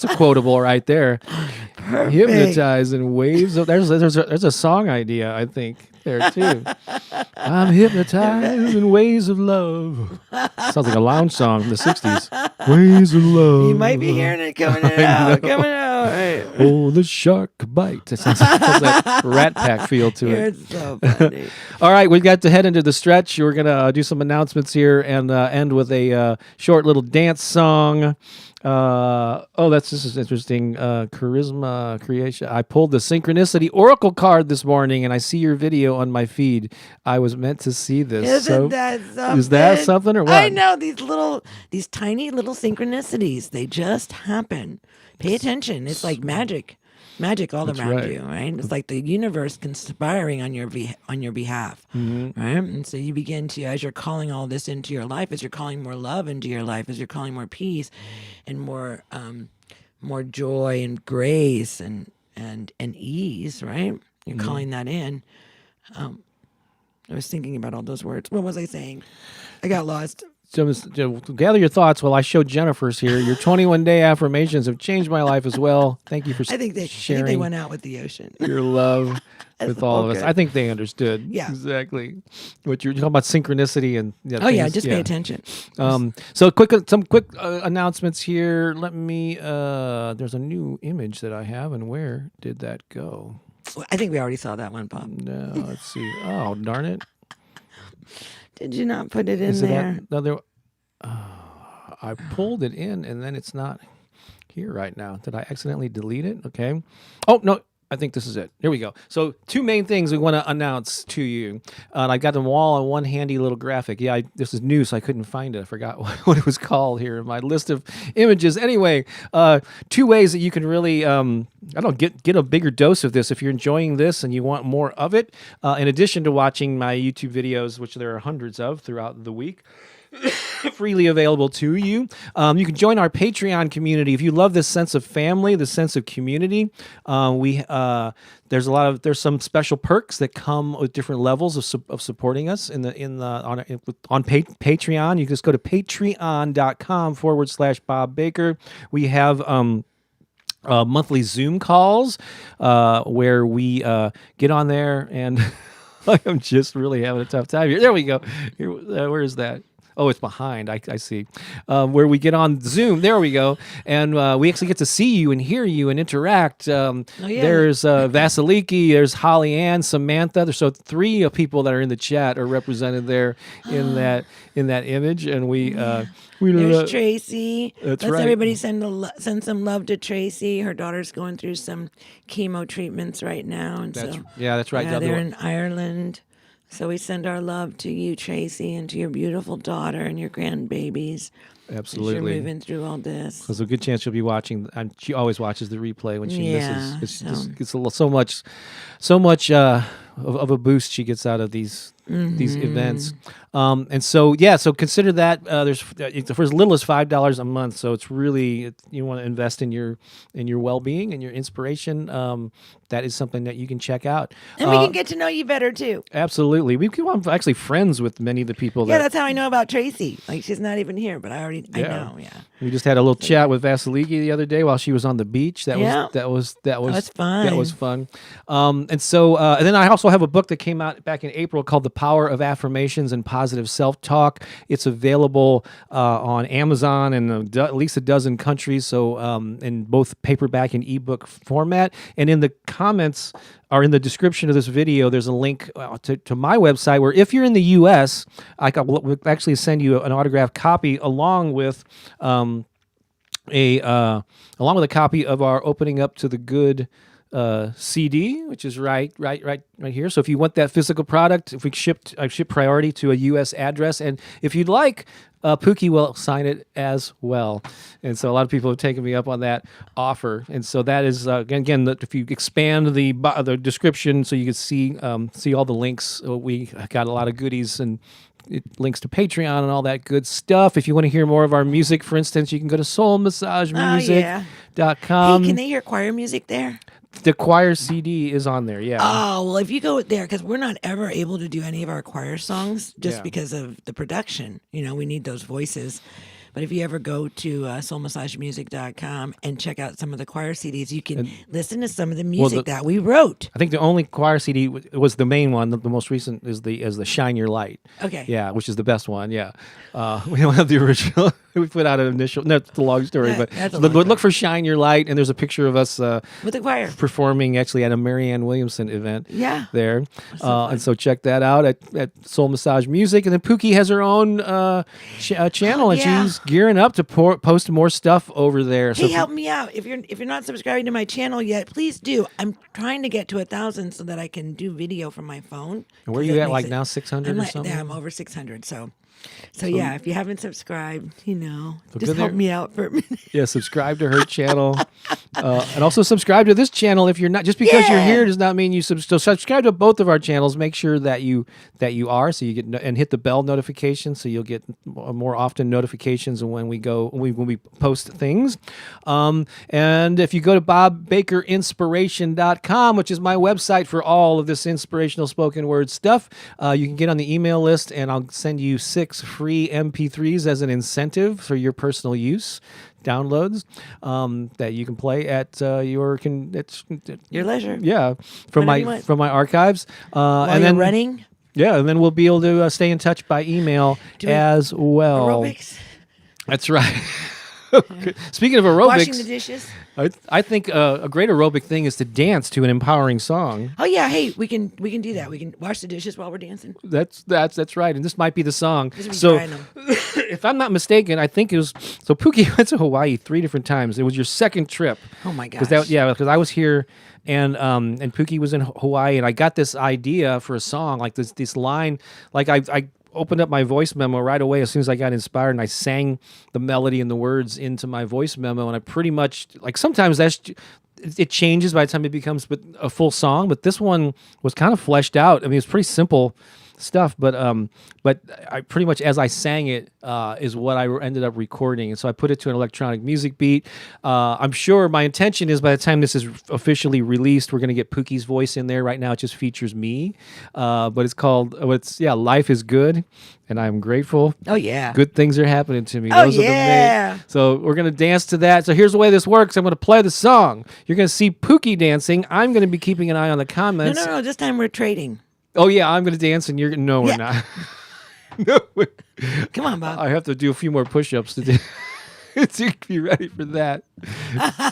Speaker 2: a quotable right there.
Speaker 3: Perfect.
Speaker 2: Hypnotized in waves of. There's a song idea, I think, there too. I'm hypnotized in waves of love. Sounds like a lounge song from the '60s. Waves of love.
Speaker 3: You might be hearing it coming out. Right.
Speaker 2: Oh, the shark bite. It sounds like that Rat Pack feel to it.
Speaker 3: You're so funny.
Speaker 2: All right, we've got to head into the stretch. We're going to do some announcements here and end with a short little dance song. This is interesting. Charisma creation. I pulled the Synchronicity Oracle card this morning, and I see your video on my feed. I was meant to see this.
Speaker 3: Isn't that something?
Speaker 2: Is that something or what?
Speaker 3: I know these tiny little synchronicities. They just happen. Pay attention. It's like magic all around you, right? It's like the universe conspiring on your behalf, right? And so you begin to, as you're calling all this into your life, as you're calling more love into your life, as you're calling more peace and more joy and grace and ease, right? You're calling that in. I was thinking about all those words. What was I saying? I got lost.
Speaker 2: So, gather your thoughts while I show Jennifer's here. Your 21-day affirmations have changed my life as well. Thank you for sharing.
Speaker 3: I think they went out with the ocean.
Speaker 2: Your love with all of us. I think they understood.
Speaker 3: Yeah.
Speaker 2: Exactly. What you're talking about, synchronicity and
Speaker 3: just pay attention.
Speaker 2: So some quick announcements here. Let me. There's a new image that I have, and where did that go?
Speaker 3: I think we already saw that one, Bob.
Speaker 2: No, let's see. Oh, darn it.
Speaker 3: Did you not put it in there?
Speaker 2: I pulled it in, and then it's not here right now. Did I accidentally delete it? Okay. Oh, no. I think this is it. Here we go. So 2 main things we want to announce to you. I got them all on one handy little graphic. Yeah, this is new, so I couldn't find it. I forgot what it was called here in my list of images. Anyway, 2 ways that you can really, get a bigger dose of this if you're enjoying this and you want more of it. In addition to watching my YouTube videos, which there are hundreds of throughout the week. freely available to you. You can join our Patreon community if you love this sense of family, this sense of community. There's some special perks that come with different levels of supporting us on Patreon. You can just go to patreon.com/Bob Baker. We have monthly Zoom calls where we get on there and I'm just really having a tough time here. There we go. Where is that? Oh, it's behind. I see. Where we get on Zoom. There we go. And we actually get to see you and hear you and interact. There's Vasiliki, there's Holly Ann, Samantha. There's 3 people that are in the chat are represented there in that image. And
Speaker 3: there's Tracy.
Speaker 2: That's
Speaker 3: Let's
Speaker 2: right.
Speaker 3: everybody send some love to Tracy. Her daughter's going through some chemo treatments right now, and
Speaker 2: that's right.
Speaker 3: Yeah, they're in Ireland. So we send our love to you, Tracy, and to your beautiful daughter and your grandbabies.
Speaker 2: Absolutely.
Speaker 3: As you're moving through all this.
Speaker 2: There's a good chance she'll be watching, and she always watches the replay when she misses. It's so much of a boost she gets out of these events. And so consider that there's for as little as $5 a month. So it's really, you want to invest in your well-being and your inspiration. That is something that you can check out.
Speaker 3: And we can get to know you better too.
Speaker 2: Absolutely. I'm actually friends with many of the people.
Speaker 3: Yeah, that's how I know about Tracy. Like, she's not even here, but I know. Yeah.
Speaker 2: We just had a little chat with Vasiliki the other day while she was on the beach. That was
Speaker 3: fun.
Speaker 2: That was fun. And then I also have a book that came out back in April called The Power of Affirmations and Positive Self-Talk. It's available on Amazon and at least a dozen countries. So in both paperback and ebook format. And in the comments or in the description of this video, there's a link to my website where if you're in the U.S., we'll actually send you an autographed copy along with a copy of our Opening Up to the Good CD, which is right here. So if you want that physical product, if I ship priority to a U.S. address, and if you'd like, Pooki will sign it as well. And so a lot of people have taken me up on that offer. And so that is again, if you expand the description so you can see all the links, we got a lot of goodies and it links to Patreon and all that good stuff. If you want to hear more of our music, for instance, you can go to soulmassagemusic.com.
Speaker 3: Hey, can they hear choir music there?
Speaker 2: The choir CD is on there, yeah.
Speaker 3: Oh, well, if you go there, because we're not ever able to do any of our choir songs just because of the production. We need those voices. But if you ever go to soulmassagemusic.com and check out some of the choir CDs, you can listen to some of the music that we wrote.
Speaker 2: I think the only choir CD was the main one. The most recent is the Shine Your Light.
Speaker 3: Okay.
Speaker 2: Yeah, which is the best one. Yeah. We don't have the original. We put out an initial. No, it's a long story, but look for Shine Your Light, and there's a picture of us
Speaker 3: with the choir
Speaker 2: performing actually at a Marianne Williamson event.
Speaker 3: Yeah.
Speaker 2: There, and so check that out at Soul Massage Music, and then Pooki has her own channel, and she's gearing up to post more stuff over there.
Speaker 3: Hey, help me out. If you're not subscribing to my channel yet, please do. I'm trying to get to 1,000 so that I can do video from my phone.
Speaker 2: And where are you at now, 600 or something?
Speaker 3: Yeah, I'm over 600. So yeah, if you haven't subscribed, just help me out for a minute.
Speaker 2: Yeah, subscribe to her channel, and also subscribe to this channel. If you're not, just because you're here does not mean you subscribe to both of our channels. Make sure that you are, so you get and hit the bell notification, so you'll get more often notifications when we post things. And if you go to bobbakerinspiration.com, which is my website for all of this inspirational spoken word stuff, you can get on the email list, and I'll send you 6 free MP3s as an incentive for your personal use downloads that you can play at your
Speaker 3: leisure.
Speaker 2: Yeah, from my archives.
Speaker 3: And then running.
Speaker 2: Yeah, and then we'll be able to stay in touch by email as well.
Speaker 3: Aerobics.
Speaker 2: That's right. Speaking of aerobics,
Speaker 3: washing the dishes.
Speaker 2: I think a great aerobic thing is to dance to an empowering song.
Speaker 3: Oh yeah, hey, we can do that. We can wash the dishes while we're dancing.
Speaker 2: That's right, and this might be the song. So, if I'm not mistaken, I think it was. So Pooki went to Hawaii 3 different times. It was your second trip.
Speaker 3: Oh my gosh!
Speaker 2: Because I was here, and Pooki was in Hawaii, and I got this idea for a song, like this line, like I opened up my voice memo right away as soon as I got inspired, and I sang the melody and the words into my voice memo, and I pretty much, like, sometimes it changes by the time it becomes a full song, but this one was kind of fleshed out. I mean, it's pretty simple stuff. But I pretty much, as I sang it, is what I ended up recording, and so I put it to an electronic music beat. I'm sure my intention is by the time this is officially released, we're going to get Pooki's voice in there. Right now, it just features me, but it's called "Life is Good," and I'm grateful.
Speaker 3: Oh yeah.
Speaker 2: Good things are happening to me.
Speaker 3: Oh,
Speaker 2: Those are
Speaker 3: yeah.
Speaker 2: so we're going to dance to that. So here's the way this works. I'm going to play the song. You're going to see Pooki dancing. I'm going to be keeping an eye on the comments.
Speaker 3: No. This time we're trading.
Speaker 2: Oh, yeah, I'm going to dance, and you're no, we're
Speaker 3: Yeah.
Speaker 2: not. No,
Speaker 3: Come on, Bob.
Speaker 2: I have to do a few more push-ups to be ready for that.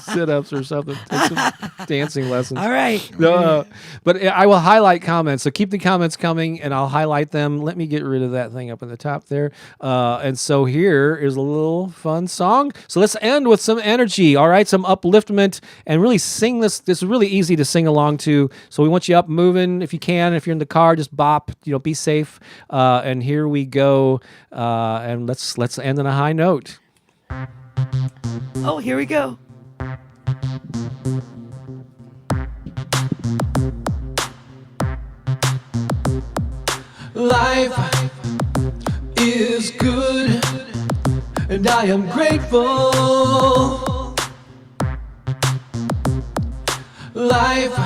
Speaker 2: Sit-ups or something. Take some dancing lessons.
Speaker 3: All right.
Speaker 2: No, but I will highlight comments. So keep the comments coming, and I'll highlight them. Let me get rid of that thing up in the top there. And so here is a little fun song. So let's end with some energy. All right, some upliftment, and really sing this. This is really easy to sing along to. So we want you up, moving if you can. If you're in the car, just bop. Be safe. And here we go. And let's end on a high note.
Speaker 3: Oh, here we go.
Speaker 1: Life is good, and I am grateful. Life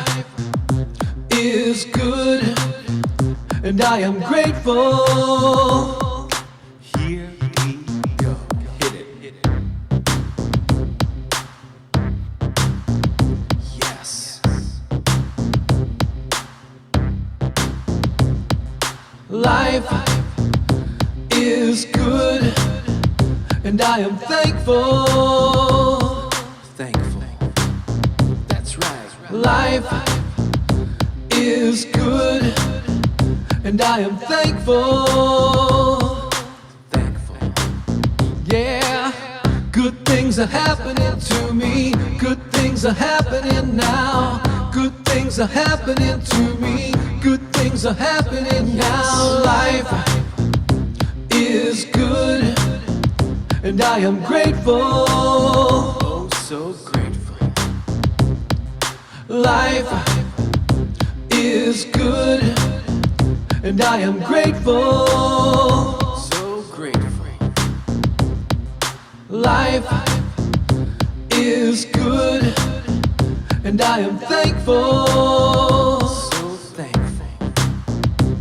Speaker 1: is good, and I am grateful. Here we go. Hit it. Yes. Life is good, and I am thankful. Thankful. That's right. Life is good, and I am thankful. Thankful. Yeah. Good things are happening to me. Good things are happening now. Good things are happening to me. Good things are happening now. Life is good, and I am grateful. Oh, so grateful. Life is good, and I am grateful. So grateful. Life is good, and I am thankful. So thankful.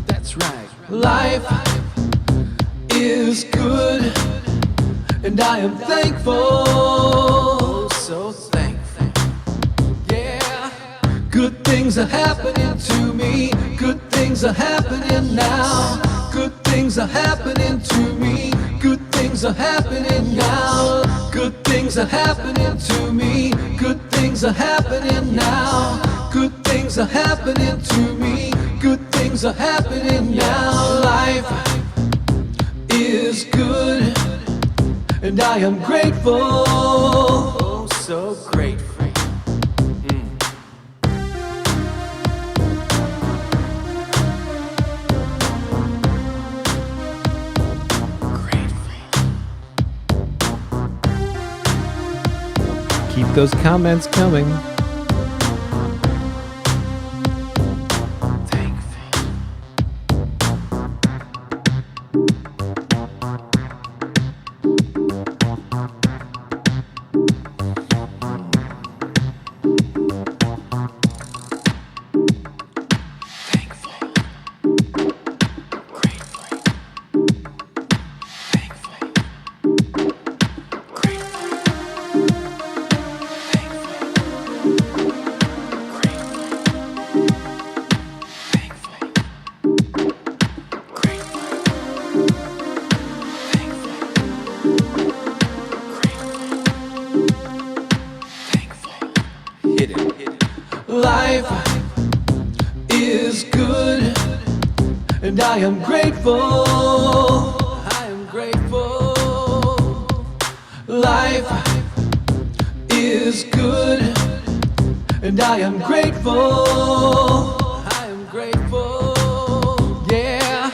Speaker 1: That's right. Life is good, and I am thankful. So thankful. Yeah. Good things are happening to me. Good things are happening now. Good things are happening to me. Good things are happening now. Good things are happening to me. Good things are happening now. Good things are happening to me. Good things are happening now. Life is good, and I am grateful. Oh, so grateful.
Speaker 2: Keep those comments coming.
Speaker 1: Life is good, and I am grateful. I am grateful. Life is good, and I am grateful. I am grateful. Yeah.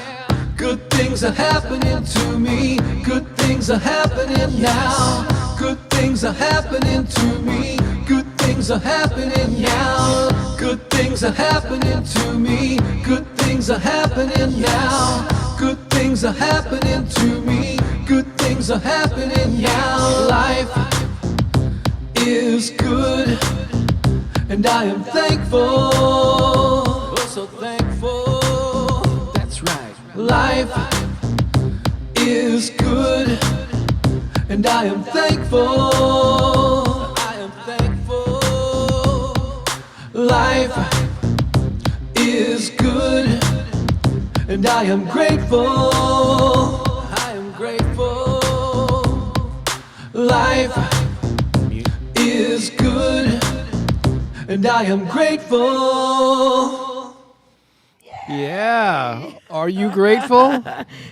Speaker 1: Good things are happening to me. Good things are happening now. Good things are happening to me. Good things are happening now. Good things are happening to me. Good things
Speaker 2: things are happening now. Good things are happening to me. Good things are happening now. Life is good, and I am thankful. Oh, so thankful. That's right. Life is good, and I am thankful. I am thankful. Life is good, and I am grateful. I am grateful. Life is good, and I am grateful. Yeah. Are you grateful?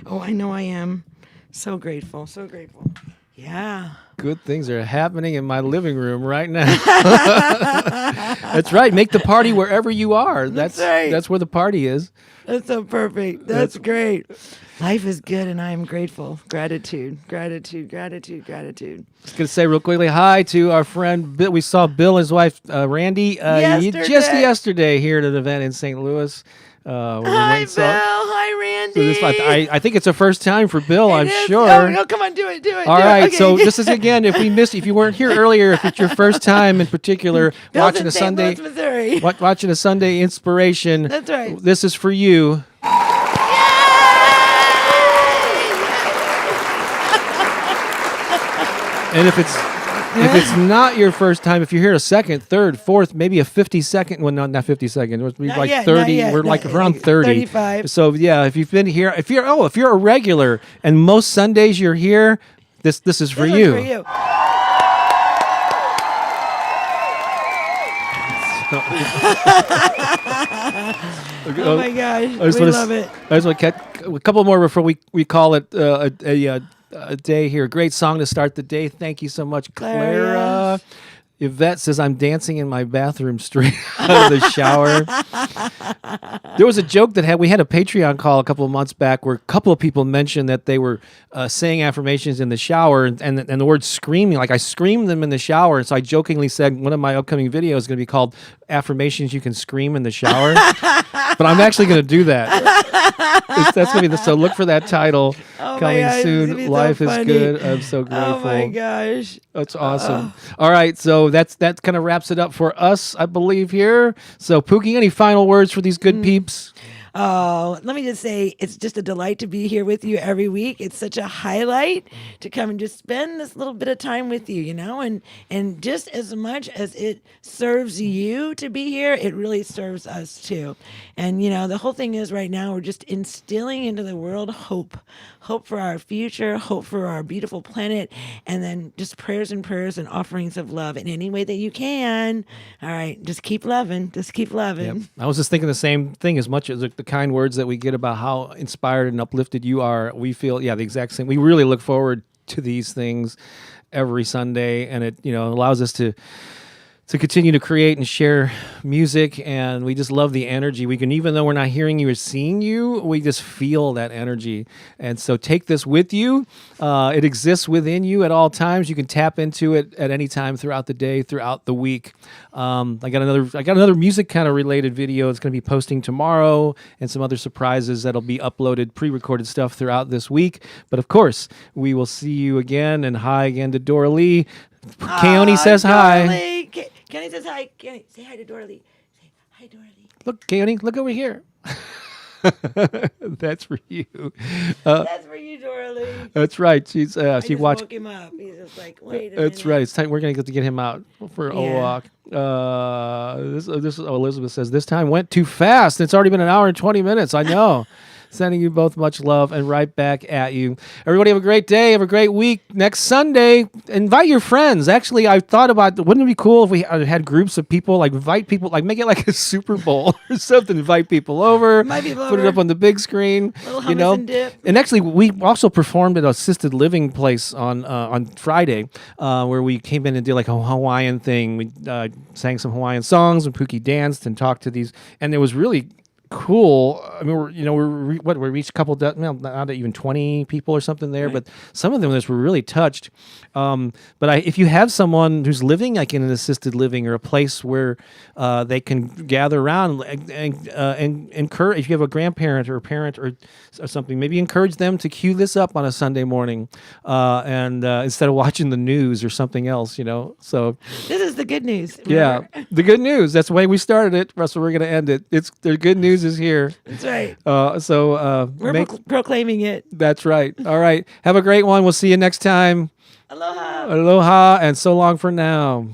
Speaker 3: Oh, I know I am. So grateful. So grateful. Yeah.
Speaker 2: Good things are happening in my living room right now. That's right. Make the party wherever you are. That's
Speaker 3: right.
Speaker 2: That's where the party is.
Speaker 3: That's so perfect. That's great. Life is good, and I am grateful. Gratitude, gratitude, gratitude, gratitude.
Speaker 2: Just going to say real quickly hi to our friend Bill. We saw Bill and his wife, Randy, just yesterday here at an event in St. Louis.
Speaker 3: Hi, Bill. Hi, Randy.
Speaker 2: So I think it's a first time for Bill, I'm sure.
Speaker 3: Oh, come on, do it.
Speaker 2: All right, okay. So this is, again, if you weren't here earlier, if it's your first time in particular watching a Sunday, watching a Sunday inspiration,
Speaker 3: that's right.
Speaker 2: This is for you. And if it's not your first time, if you're here a second, third, fourth, maybe a 50-second, well, not 50-second, it would be like 30. We're like around 30.
Speaker 3: 35.
Speaker 2: So yeah, if you've been here, if you're a regular, and most Sundays you're here, this is for you.
Speaker 3: For you. Oh my gosh, we love it.
Speaker 2: I just want to catch a couple more before we call it a day here. Great song to start the day. Thank you so much, Clara. Yvette says, I'm dancing in my bathroom straight out of the shower. There was a joke that we had a Patreon call a couple of months back where a couple of people mentioned that they were saying affirmations in the shower and the word screaming, like I screamed them in the shower. And so I jokingly said one of my upcoming videos is going to be called Affirmations You Can Scream in the Shower. But I'm actually going to do that. That's going to be so look for that title coming soon. Life is good. I'm so grateful.
Speaker 3: Oh my gosh.
Speaker 2: That's awesome. All right, so that kind of wraps it up for us, I believe, here. So Pooki, any final words for these good peeps?
Speaker 3: Oh, let me just say, it's just a delight to be here with you every week. It's such a highlight to come and just spend this little bit of time with you, and just as much as it serves you to be here, it really serves us too. And, the whole thing is right now we're just instilling into the world hope for our future, hope for our beautiful planet, and then just prayers and offerings of love in any way that you can. All right, just keep loving. Just keep loving.
Speaker 2: Yep. I was just thinking the same thing. As much as the kind words that we get about how inspired and uplifted you are, we feel, the exact same. We really look forward to these things every Sunday, and it, allows us to continue to create and share music, and we just love the energy. We can, even though we're not hearing you or seeing you, we just feel that energy. And so take this with you. It exists within you at all times. You can tap into it at any time throughout the day, throughout the week. I got another music kind of related video. It's going to be posting tomorrow, and some other surprises that'll be uploaded, pre-recorded stuff throughout this week. But of course, we will see you again. And hi again to Dora Lee. Keone says hi.
Speaker 3: Keone says hi. Keone, say hi to Dora Lee. Say hi, Dora Lee.
Speaker 2: Look, Keone, look over here. That's for you.
Speaker 3: That's for you, Dora Lee.
Speaker 2: That's right. She watched.
Speaker 3: Woke him up. He's just like, wait a
Speaker 2: That's
Speaker 3: minute.
Speaker 2: right. It's time. We're gonna get him out for a walk. This Elizabeth says this time went too fast. It's already been an hour and 20 minutes. I know. Sending you both much love and right back at you. Everybody have a great day. Have a great week. Next Sunday, invite your friends. Actually, I thought about, wouldn't it be cool if we had groups of people, like invite people, like make it like a Super Bowl or something. Invite people over. Put it up on the big screen.
Speaker 3: Little hummus and dip.
Speaker 2: And actually, we also performed at an assisted living place on Friday, where we came in and did like a Hawaiian thing. We sang some Hawaiian songs, and Pooki danced and talked to these, and it was really cool. I mean, we reached a couple, not even 20 people or something there, but some of them were really touched. But if you have someone who's living like in an assisted living or a place where they can gather around and encourage, if you have a grandparent or a parent or something, maybe encourage them to cue this up on a Sunday morning, and instead of watching the news or something else, So
Speaker 3: This is the good news.
Speaker 2: yeah, the good news. That's the way we started it, Russell. We're going to end it. It's the good news is here.
Speaker 3: That's right.
Speaker 2: We're
Speaker 3: Proclaiming it.
Speaker 2: That's right. All right. Have a great one. We'll see you next time.
Speaker 3: Aloha.
Speaker 2: Aloha, and so long for now.